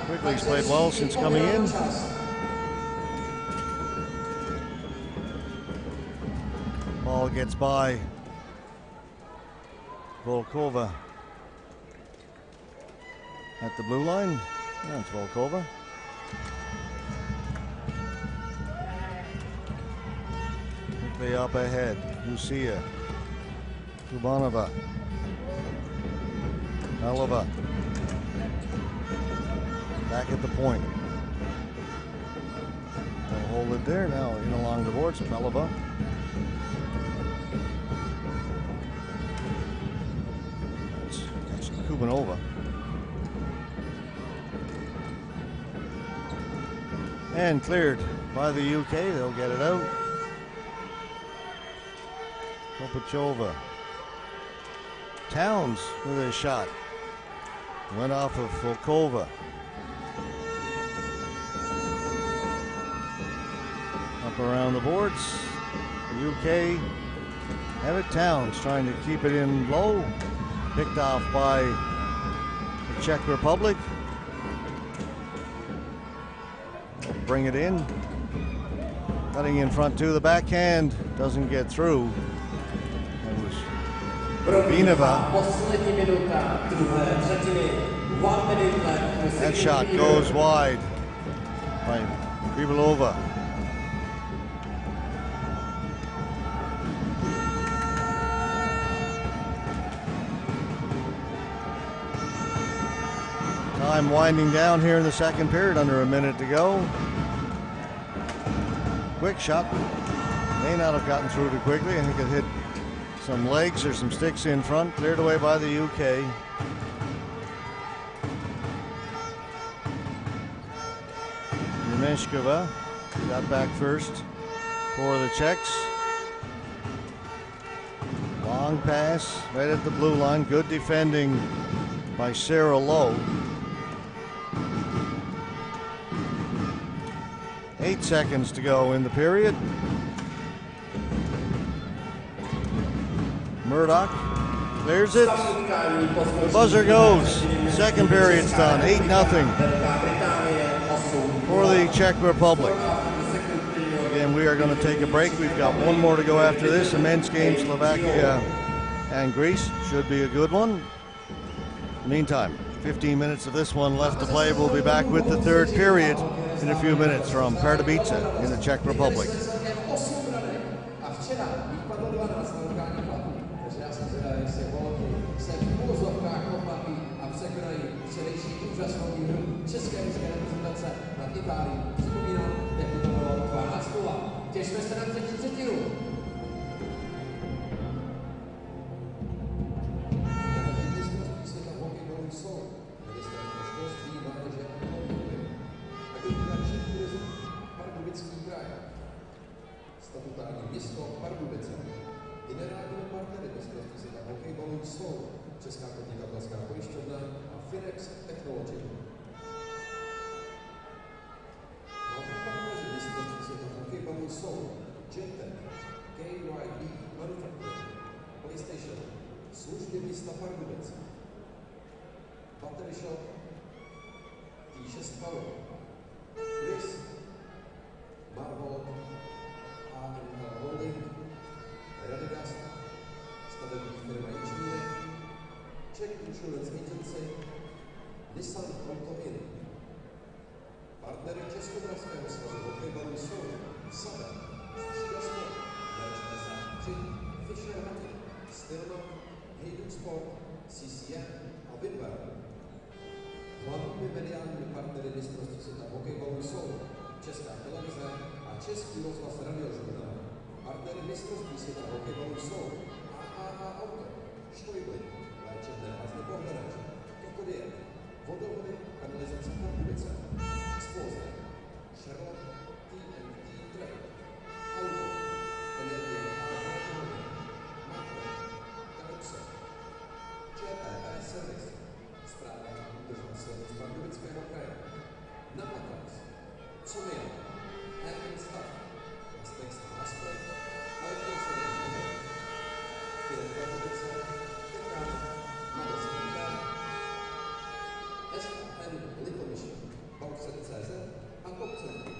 Quigley's played well since coming in. Ball gets by Volkova at the blue line. That's Volkova. Quickly up ahead. Lucia. Kubanova. Melova. Back at the point. They'll hold it there now in along the boards. Melova. That's Kubanova. And cleared by the UK. They'll get it out. Kopachova. Towns with a shot. Went off of Volkova. Up around the boards. The UK have it. Towns trying to keep it in low. Picked off by the Czech Republic. They'll bring it in. Cutting in front too. The backhand doesn't get through. It was Vinova. That shot goes wide by Krivalova. Time winding down here in the second period, under a minute to go. Quick shot. May not have gotten through too quickly. I think it hit some legs or some sticks in front. Cleared away by the UK. Nemeshkova got back first for the Czechs. Long pass right at the blue line. Good defending by Sarah Lowe. 8 seconds to go in the period. Murdoch clears it. The buzzer goes. Second period's done. 8-0 for the Czech Republic. Again, we are going to take a break. We've got one more to go after this. A men's game, Slovakia and Greece. Should be a good one. Meantime, 15 minutes of this one left to play. We'll be back with the third period in a few minutes from Pardubice in the Czech Republic. České reprezentace nad Itálií. Těšme se na třetí třetinu. Mistrovství světa v hokejbalu jsou ministerstvo školství, mládeže a kultury, agentura Czech turismu, Pardubický kraj, statutární město Pardubice. Generálními partnery mistrovství světa v hokejbalu jsou Česká podnikatelská pojišťovna a Finex Technology. Hlavní partneři mistrovství světa v hokejbalu jsou JTech, KYB Manufacturing, PlayStation, služby města Pardubice, Battery Shop, T6 Power, Chris, Marvel, AML Holding, Radegast, stavební firma Inženýrek, Czech Insurance Agency, Nissan Auto In. Partnery Českomoravského svazu hokejbalu jsou Sabe, Střída Sport, Merch 53, Fischer Hockey, Stillman, Hayden Sport, CCM a Wimber. Hlavními mediálními partnery mistrovství světa v hokejbalu jsou Česká televize a Český rozhlas radiožurnál. Partnery mistrovství světa v hokejbalu jsou AAA Auto, Štojbly, léčebné hazny Bohdanač, Kekodiet, vodovody, kanalizace Pardubice, Exploze, Charlotte, TNT Trade, Auto, Energie AG Energie, Makro, Kadepso, ČPP Service, Správa a údržba silnic Pardubického kraje, Napatax, Comia, Airman Stav, Astex a Aspekt, Elektroservice, Fiat Pardubice, Tekan, Madoský K, SAN Litomyšl, Bauxet CZ a Kopcentrum.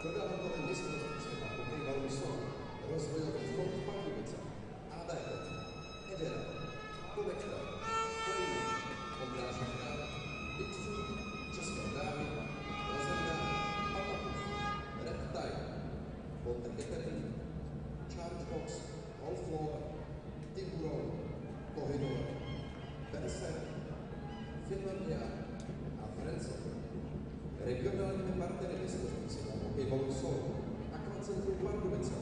Dodavateli mistrovství světa hokejbalu jsou Rozvojový fond Pardubice, ADP, Edera, Konekta, Korina, Ondrášovka, Bitfu, České dráhy, Rozenda, Patapus, Red Tide, Monte Catering, Chargebox, Allfloor, Tiburon, Kohinoor, Berserk, Finlandia a France. Regionálními partnery mistrovství světa v hokejbalu jsou Aquacentrum Pardubice,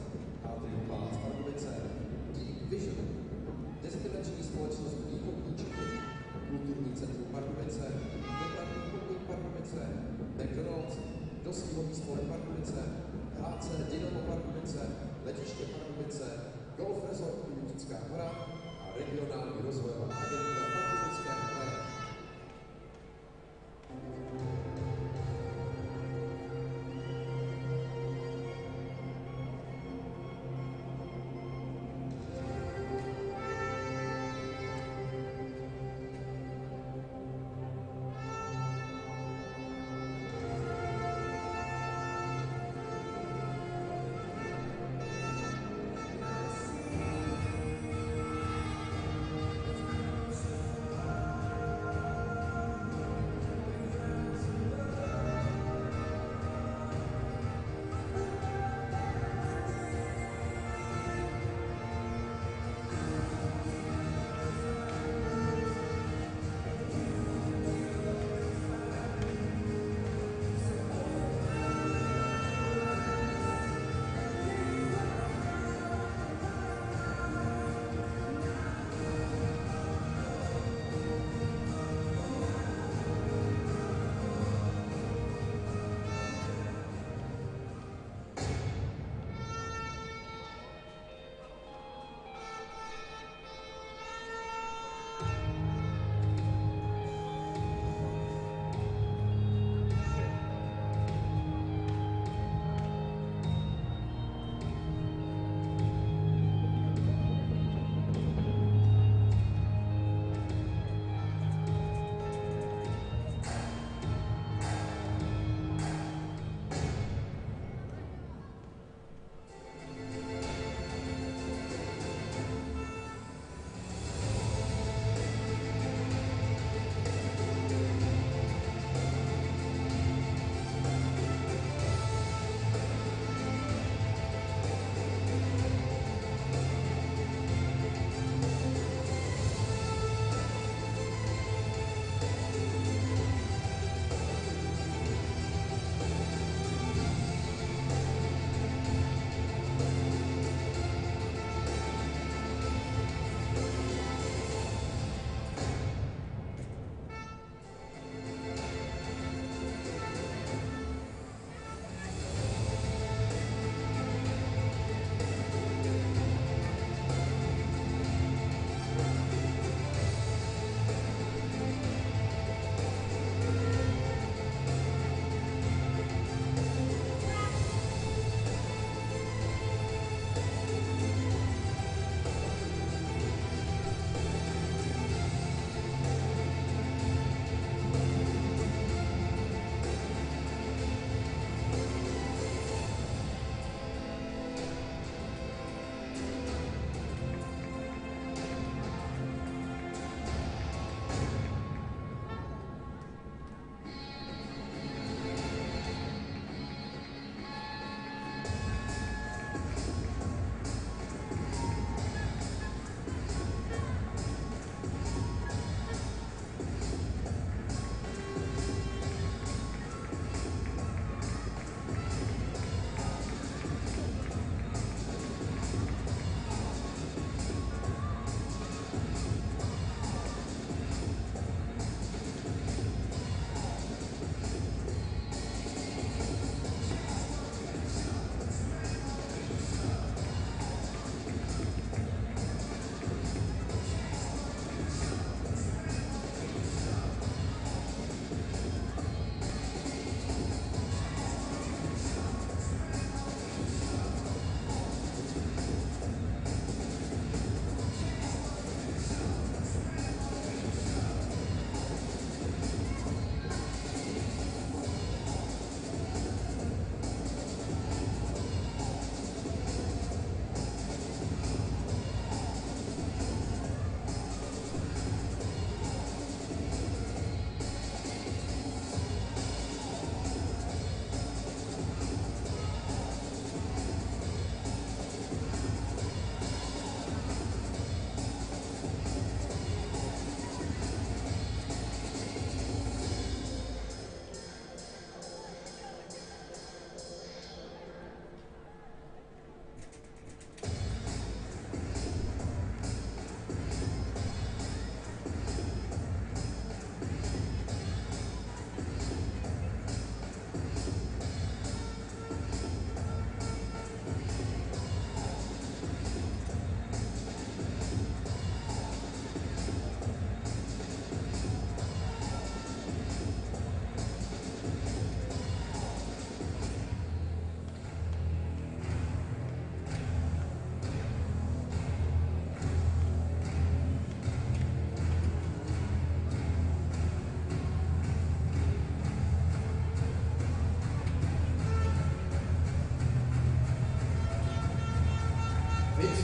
Atrium Palace Pardubice, Geek Vision, destinační společnost Východní Čechy, Kulturní centrum Pardubice, Dopravní podnik Pardubice, McDonald's, Dostihový spolek Pardubice, HC Dynamo Pardubice, Letiště Pardubice, Golf Resort Lutická hora a regionální rozvojová agentura Pardubického kraje.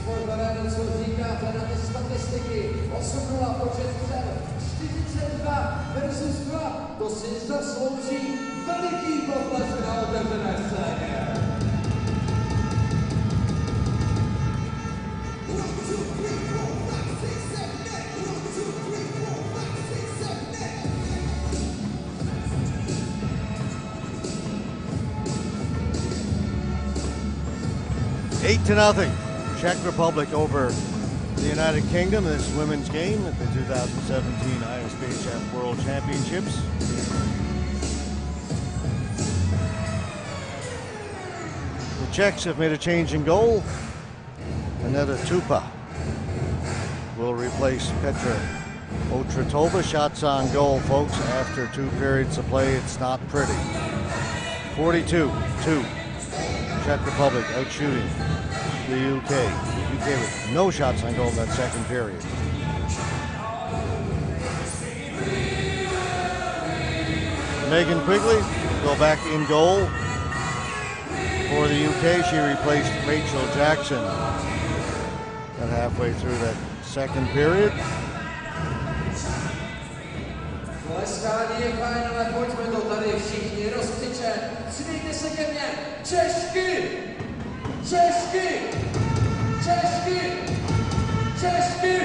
sponzorem, co říkáte na ty statistiky? 8-0 počet střel, 42 versus 2. To si zaslouží veliký potlesk na otevřené scéně. Eight to nothing. Czech Republic over the United Kingdom. This women's game at the 2017 ISBHF World Championships. The Czechs have made a change in goal. Aneta Tupa will replace Petra Otratova. Shots on goal, folks. After 2 periods of play, it's not pretty. 42-2. Czech Republic out shooting the UK. The UK with no shots on goal in that second period. Megan Quigley will go back in goal for the UK. She replaced Rachel Jackson at halfway through that second period. Tleskání je fajn, ale pojďme to tady všichni rozkřičet. Přidejte se ke mně. Češky! Češky! Češky! Češky!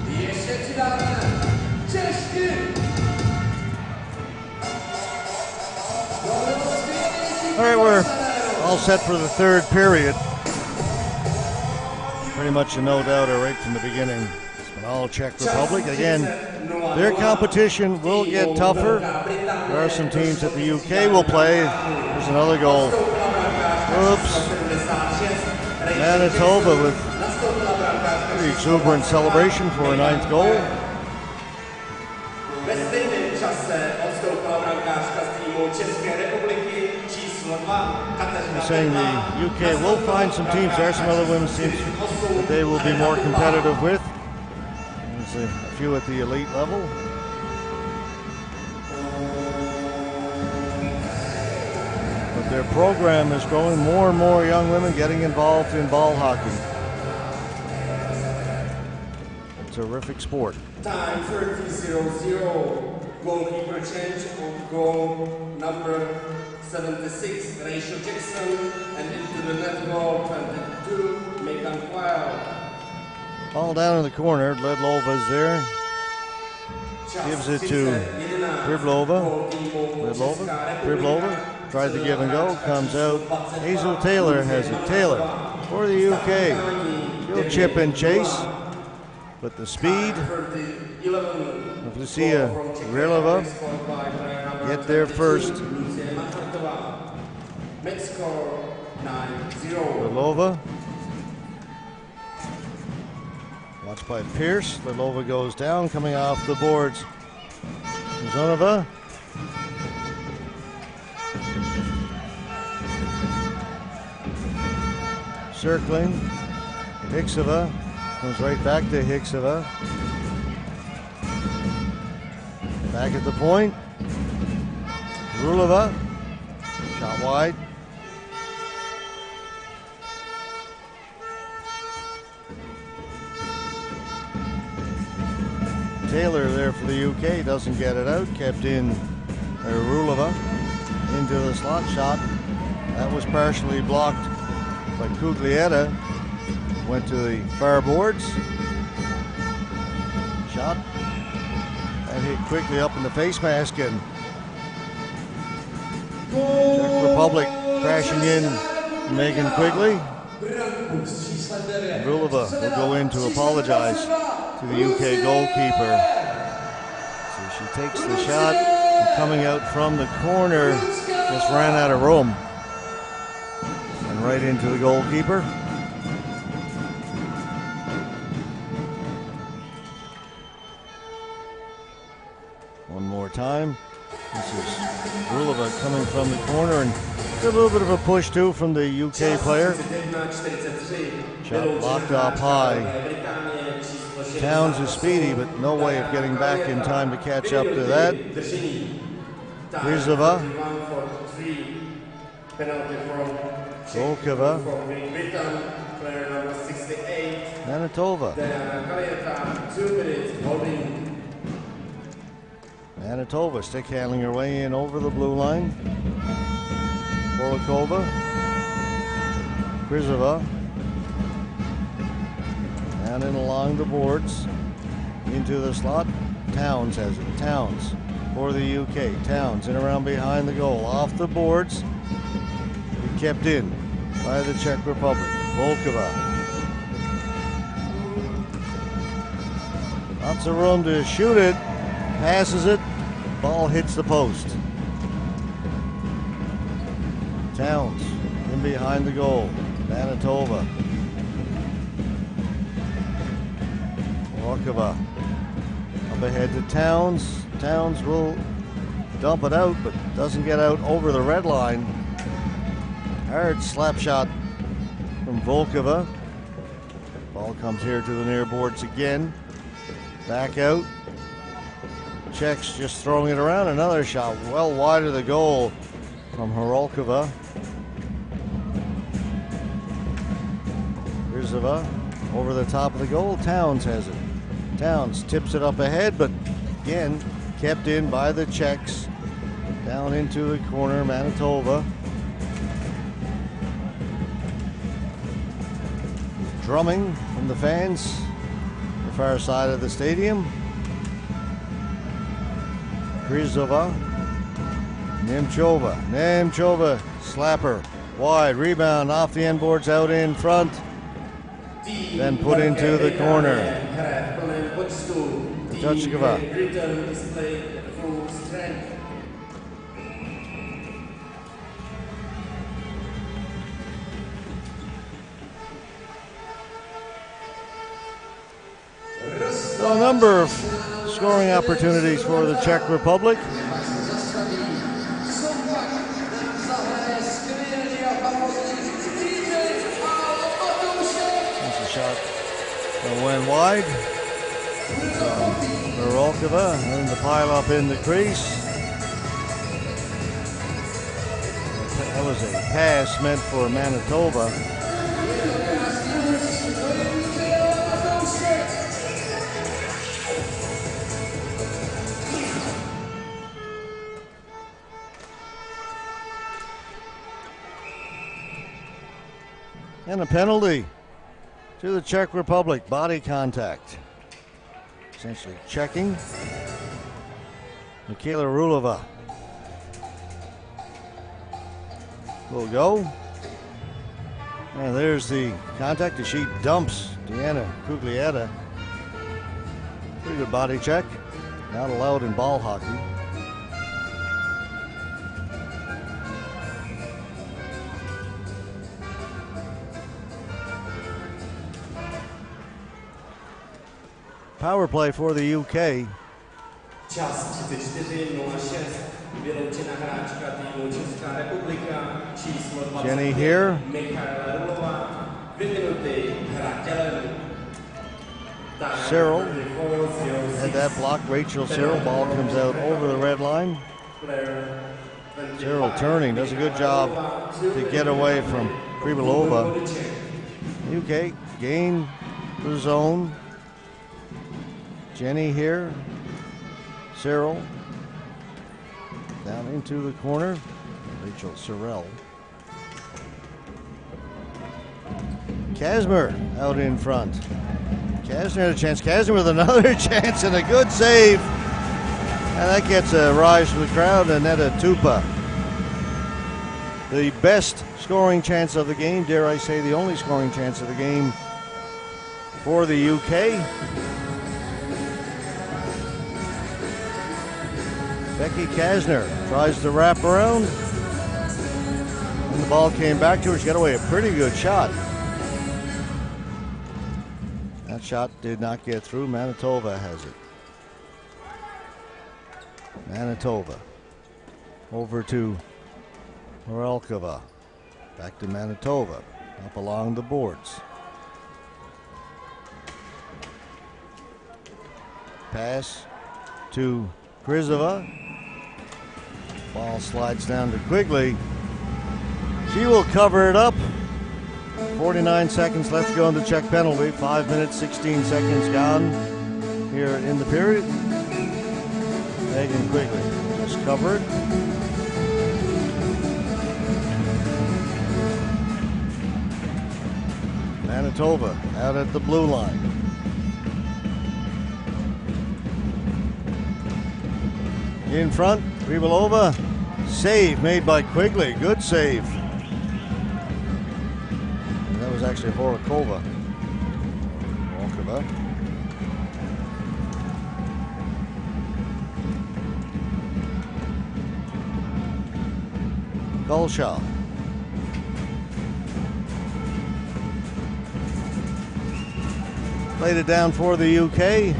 Ještě přidáme. Češky! All right, we're all set for the third period. Pretty much a no doubter right from the beginning. All Czech Republic. Again, their competition will get tougher. There are some teams that the UK will play. There's another goal. Oops. Manitoba with pretty exuberant celebration for a 9th goal. I'm saying the UK will find some teams. There are some other women's teams that they will be more competitive with. A few at the elite level. But their program is growing. More and more young women getting involved in ball hockey. Terrific sport. Time 30-0-0. Goalkeeper change of goal number 76, Rachel Jackson, and into the net goal 22, Megan Quayle. Ball down in the corner. Ledlova's there. Gives it to Driblova. Driblova tried to give and go. Comes out. Hazel Taylor has it. Taylor for the UK. She'll chip and chase. But the speed of Lucia Rilova get there first. Rilova. Watched by Pierce. Ledlova goes down, coming off the boards. Zonova. Circling. Hicksova. Comes right back to Hicksova. Back at the point. Rulova. Shot wide. Taylor there for the UK doesn't get it out. Kept in Rulova into the slot shot. That was partially blocked by Cuglietta. Went to the far boards. Shot. And hit quickly up in the face mask. And Czech Republic crashing in Megan Quigley. Rulova will go in to apologize to the UK goalkeeper. So she takes the shot, and coming out from the corner, just ran out of room. And right into the goalkeeper. One more time. This is Rulova coming from the corner, and a little bit of a push too from the UK player. Shot blocked up high. Towns is speedy, but no way of getting back in time to catch up to that. Rizova. Volkova. For Great Britain, player number 68. Manitoba. Kalieta, 2 minutes holding. Manitoba stick handling her way in over the blue line. Volkova. Krizova. And in along the boards. Into the slot. Towns has it. Towns for the UK. Towns in around behind the goal. Off the boards. He kept in by the Czech Republic. Volkova. Lots of room to shoot it. Passes it. Ball hits the post. Towns in behind the goal. Manitoba. Volkova. Up ahead to Towns. Towns will dump it out, but doesn't get out over the red line. Hard slap shot from Volkova. Ball comes here to the near boards again. Back out. Czechs just throwing it around. Another shot well wide of the goal from Horolkova. Krizova over the top of the goal. Towns has it. Towns tips it up ahead, but again kept in by the Czechs. Down into the corner, Manitoba. Drumming from the fans, the far side of the stadium. Krizova. Nemchova, slapper, wide, rebound off the end boards, out in front. Then put into the corner. Tachikova. A number of scoring opportunities for the Czech Republic. That's a shot that went wide. Horolkova, and the pile up in the crease. That was a pass meant for Manitoba. And a penalty to the Czech Republic. Body contact. Essentially checking. Mikhaila Rulova will go. And there's the contact as she dumps Deanna Cuglietta. Pretty good body check. Not allowed in ball hockey. Power play for the UK. Čas 34:06. Vyloučená hráčka týmu Česká republika. Číslo 25. Jenny here. Mikhaila Rulová. 2 minuty hra tělem. Cyril had that block. Rachel Cyril. Ball comes out over the red line. Cyril turning, does a good job to get away from Krivulova. UK gain the zone. Jenny here. Cyril down into the corner. Rachel Cyril. Kasmer out in front. Kasner had a chance. Kasner with another chance and a good save. And that gets a rise from the crowd. Annetta Tupa. The best scoring chance of the game. Dare I say the only scoring chance of the game for the UK. Becky Kasner tries to wrap around. And the ball came back to her. She got away a pretty good shot. That shot did not get through. Manitoba has it. Manitoba. Over to Horolkova. Back to Manitoba. Up along the boards. Pass to Krizova. Ball slides down to Quigley. She will cover it up. 49 seconds left to go in the Czech penalty. 5 minutes, 16 seconds gone here in the period. Megan Quigley just cover it. Manitoba out at the blue line. In front, Rivalova. Save made by Quigley. Good save. And that was actually Horakova. Volkova. Golshaw. Played it down for the UK.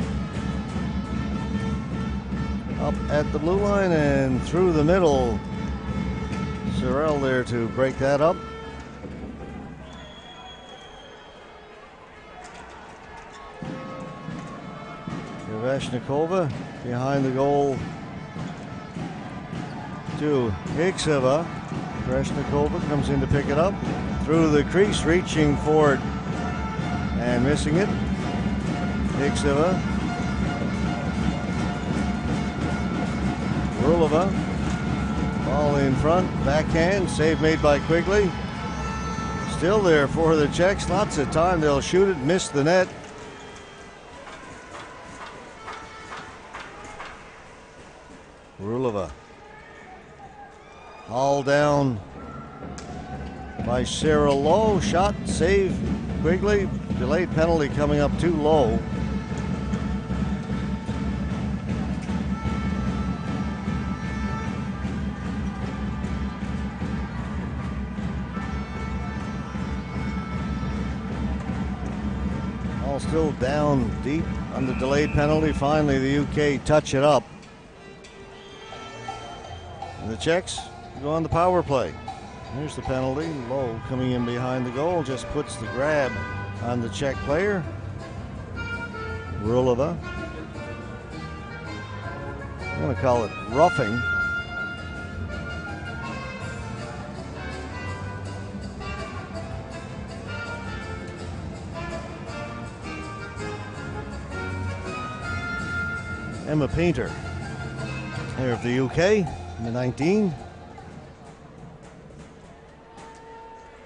Up at the blue line and through the middle. Sorrell there to break that up. Ivashnikova behind the goal to Hickseva. Ivashnikova comes in to pick it up. Through the crease, reaching for it and missing it. Hickseva. Rulova. Ball in front. Backhand. Save made by Quigley. Still there for the Czechs. Lots of time. They'll shoot it. Miss the net. Rulova. Hauled down by Sarah Lowe. Shot. Save. Quigley. Delayed penalty coming up too low. Still down deep on the delayed penalty. Finally, the UK touch it up. And the Czechs go on the power play. Here's the penalty. Lowe coming in behind the goal just puts the grab on the Czech player. Rulova. I'm going to call it roughing. Emma Painter, here of the UK, the 19.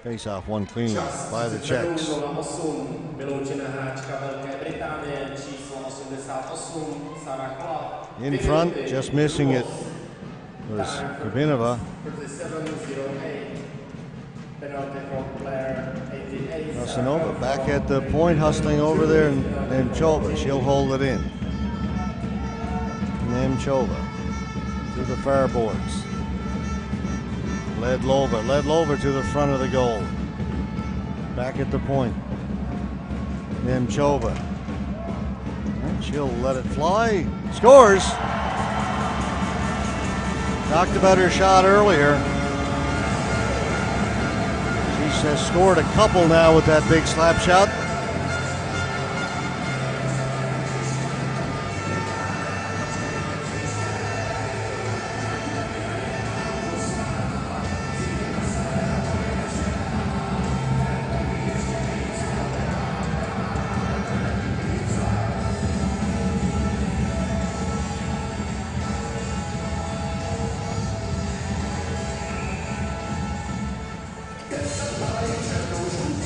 Face off one clean by the Czechs. In front, just missing it was Kubinova. Rasanova back at the point, hustling over there, and Chova, she'll hold it in. Nemchova to the far boards. Ledlova to the front of the goal. Back at the point. Nemchova. And she'll let it fly. Scores! Talked about her shot earlier. She has scored a couple now with that big slap shot.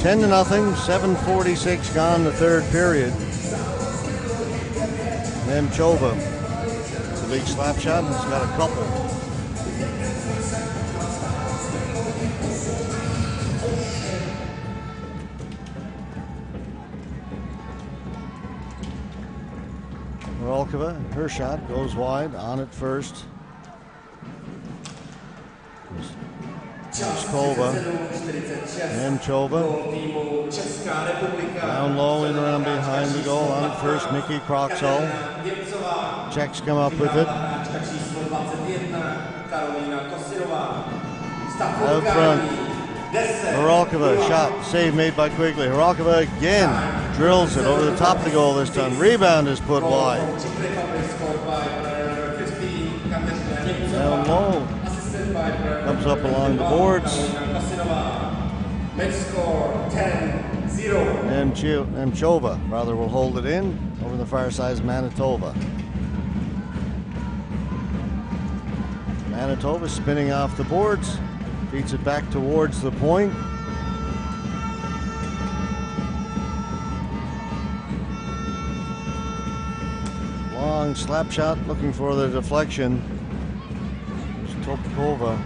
Ten to nothing, 7:46 gone the third period. Nemchova, the big slap shot, has got a couple. Rolkova, her shot goes wide, on it first. Skova, Nemchova, down low and around behind the goal, on it first, Mickey Croxall. Czechs come up with it. Out front, Horokova, shot, save made by Quigley. Horokova again drills it over the top of the goal this time. Rebound is put wide. Down low. Comes up along the boards. Match score 10-0. Mchova rather will hold it in over the far side is Manitoba. Manitoba spinning off the boards, feeds it back towards the point. Long slap shot looking for the deflection. There's Topkova.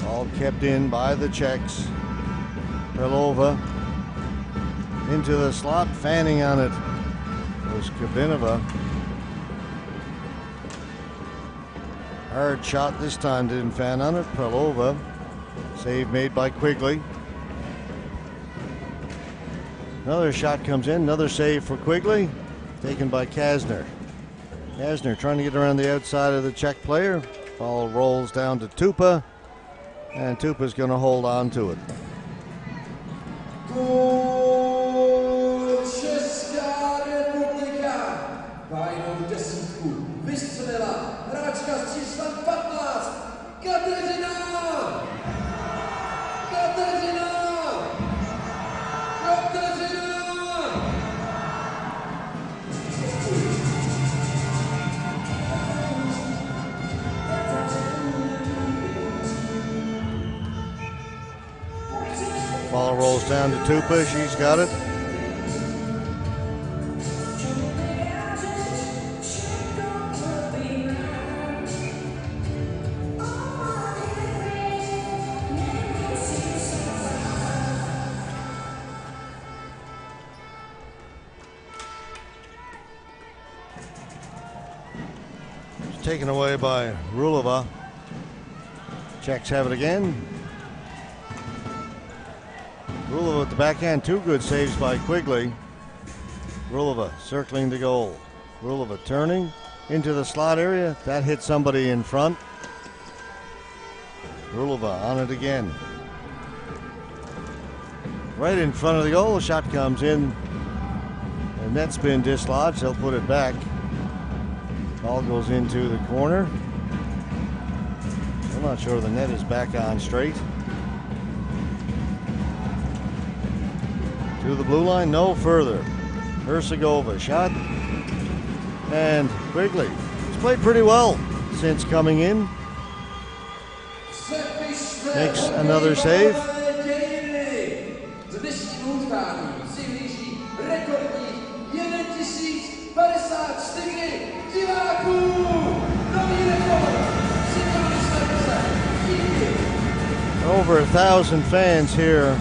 All kept in by the Czechs. Perlova into the slot, fanning on it was Kabinova. Hard shot this time, didn't fan on it. Perlova. Save made by Quigley. Another shot comes in, another save for Quigley, taken by Kasner. Kasner trying to get around the outside of the Czech player. Ball rolls down to Tupa, and Tupa's going to hold on to it. Česká republika. Bájnou desítku vystřelila hráčka z čísla 15 Kateřina. Ball rolls down to Tupa. She's got it. It's taken away by Rulova. Czechs have it again. Rulova with the backhand, two good saves by Quigley. Rulova circling the goal. Rulova turning into the slot area. That hit somebody in front. Rulova on it again. Right in front of the goal, the shot comes in. The net's been dislodged, they'll put it back. Ball goes into the corner. I'm not sure the net is back on straight. To the blue line, no further. Hercegova shot. And Quigley. He's played pretty well since coming in. Makes another save. Over 1,000 fans here.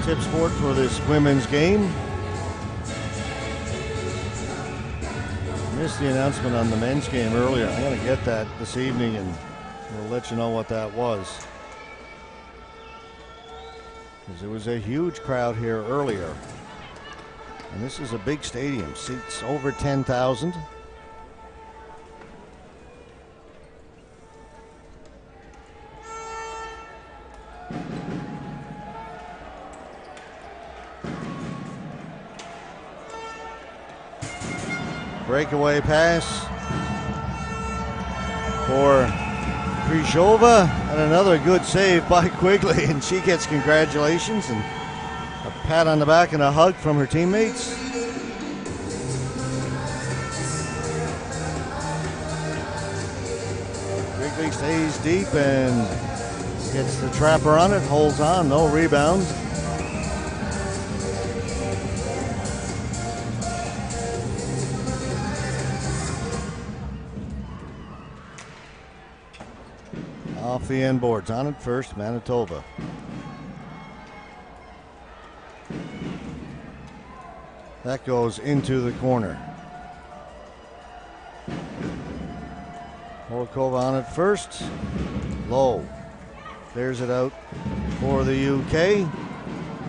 Tip Sport for this women's game. Missed the announcement on the men's game earlier. I'm going to get that this evening and we'll let you know what that was. Because there was a huge crowd here earlier. And this is a big stadium, seats over 10,000. Breakaway pass for Kryzhova, and another good save by Quigley, and she gets congratulations and a pat on the back and a hug from her teammates. Quigley stays deep and gets the trapper on it, holds on, no rebound. Off the end boards, on it first, Manitoba. That goes into the corner. Horakova on it first, low. Clears it out for the UK.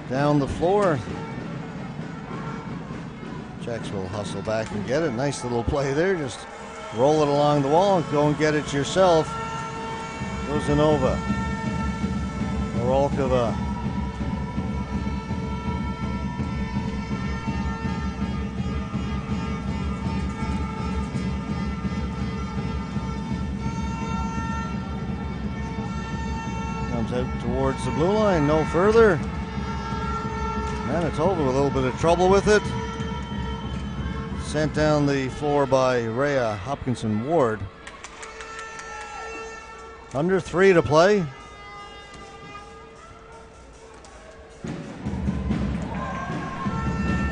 Down the floor. Czechs will hustle back and get it. Nice little play there, just roll it along the wall and go and get it yourself. Rosanova, Orolkova. Comes out towards the blue line, no further. Manitoba with a little bit of trouble with it. Sent down the floor by Rhea Hopkinson Ward. Under 3 to play.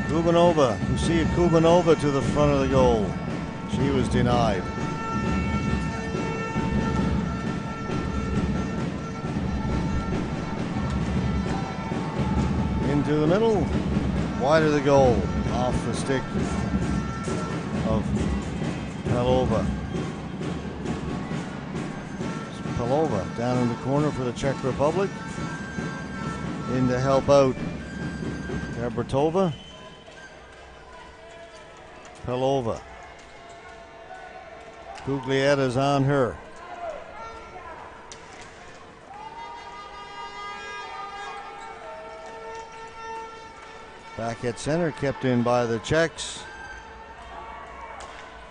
Kubanova, Lucia Kubanova to the front of the goal. She was denied. Into the middle, wide of the goal, off the stick of Pelova. Pelova down in the corner for the Czech Republic. In to help out Gabritova. Pelova. Guglietta's on her. Back at center, kept in by the Czechs.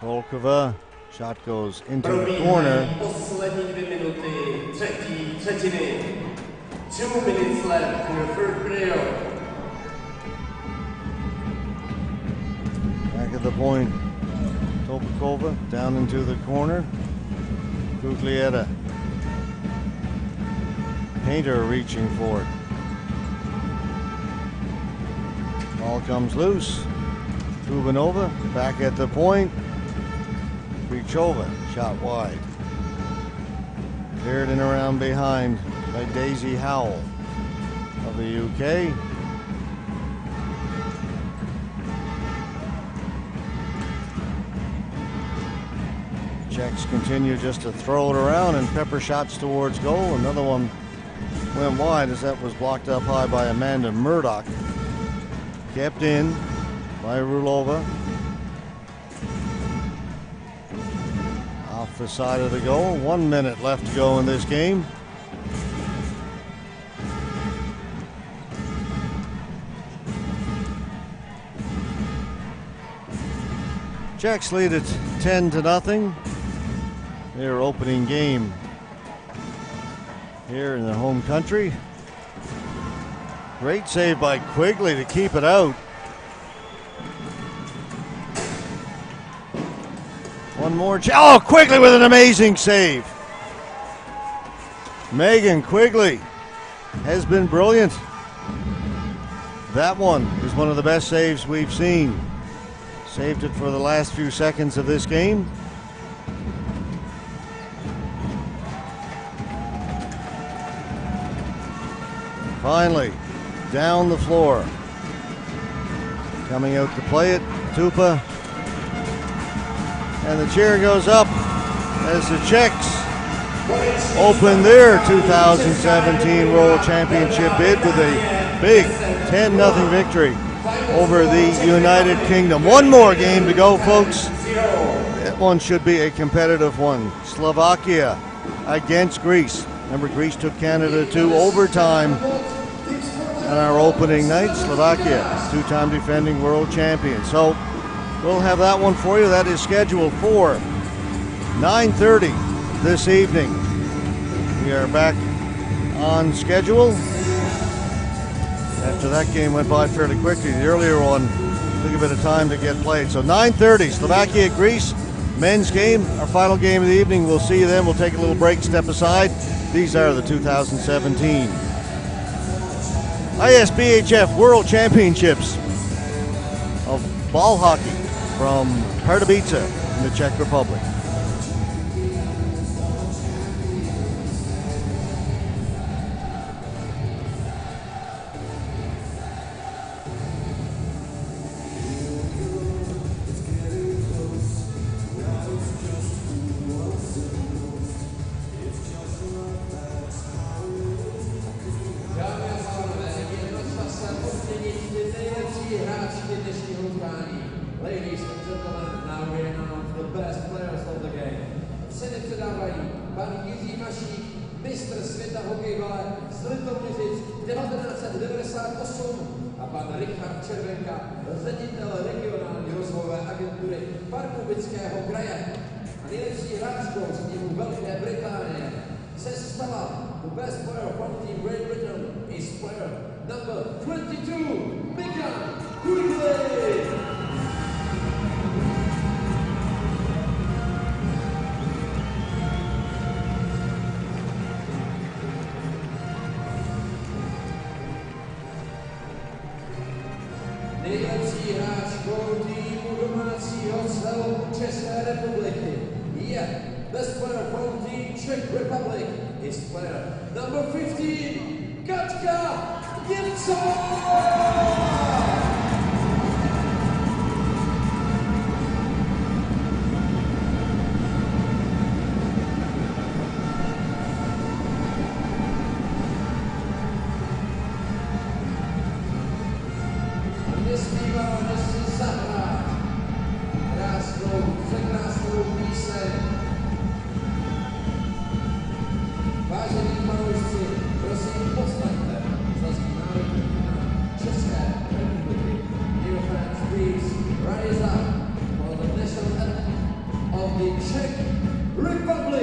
Volkova, shot goes into the corner. Poslední 2 minuty třetí třetiny. 2 minutes left in the third period. Back at the point, Topakova down into the corner. Guglietta. Painter reaching for it. Ball comes loose. Kubanova back at the point. Krichova shot wide. Cleared and around behind by Daisy Howell of the UK. Czechs continue just to throw it around and pepper shots towards goal. Another one went wide as that was blocked up high by Amanda Murdoch. Kept in by Rulova. Off the side of the goal. 1 minute left to go in this game. Czechs lead it 10-0. Their opening game here in their home country. Great save by Quigley to keep it out. One more. Oh, Quigley with an amazing save. Megan Quigley has been brilliant. That one is one of the best saves we've seen. Saved it for the last few seconds of this game. Finally, down the floor. Coming out to play it, Tupa. And the cheer goes up as the Czechs open their 2017 World Championship bid with a big 10-0 victory over the United Kingdom. One more game to go, folks. That one should be a competitive one. Slovakia against Greece. Remember, Greece took Canada to overtime on our opening night. Slovakia, 2-time defending world champion. So we'll have that one for you. That is scheduled for 9:30 this evening. We are back on schedule. After that game went by fairly quickly, the earlier one took a bit of time to get played. So 9:30, Slovakia, Greece, men's game, our final game of the evening. We'll see you then. We'll take a little break, step aside. These are the 2017 ISBHF World Championships of ball hockey from Pardubice in the Czech Republic. Ladies and gentlemen, now we announce the best players of the game. Ceny předávají pan Jiří Mašík, mistr světa hokejbale z Litoměřic 1998 a pan Richard Červenka, ředitel regionální rozvojové agentury Pardubického kraje. A nejlepší hráčkou z týmu Velké Británie Sestava. The best player from Team Great Britain is player number 22, Megan Quigley. Nejlepší hráčkou týmu domácího celku České republiky je best player from Team Czech Republic is player number 15, Katka Němcová! Nezbývá, než si zahrát překrásnou píseň. Vážení fanoušci, prosím postaňte za zní národní hymna České republiky. Dear fans, please rise up for the national anthem of the Czech Republic.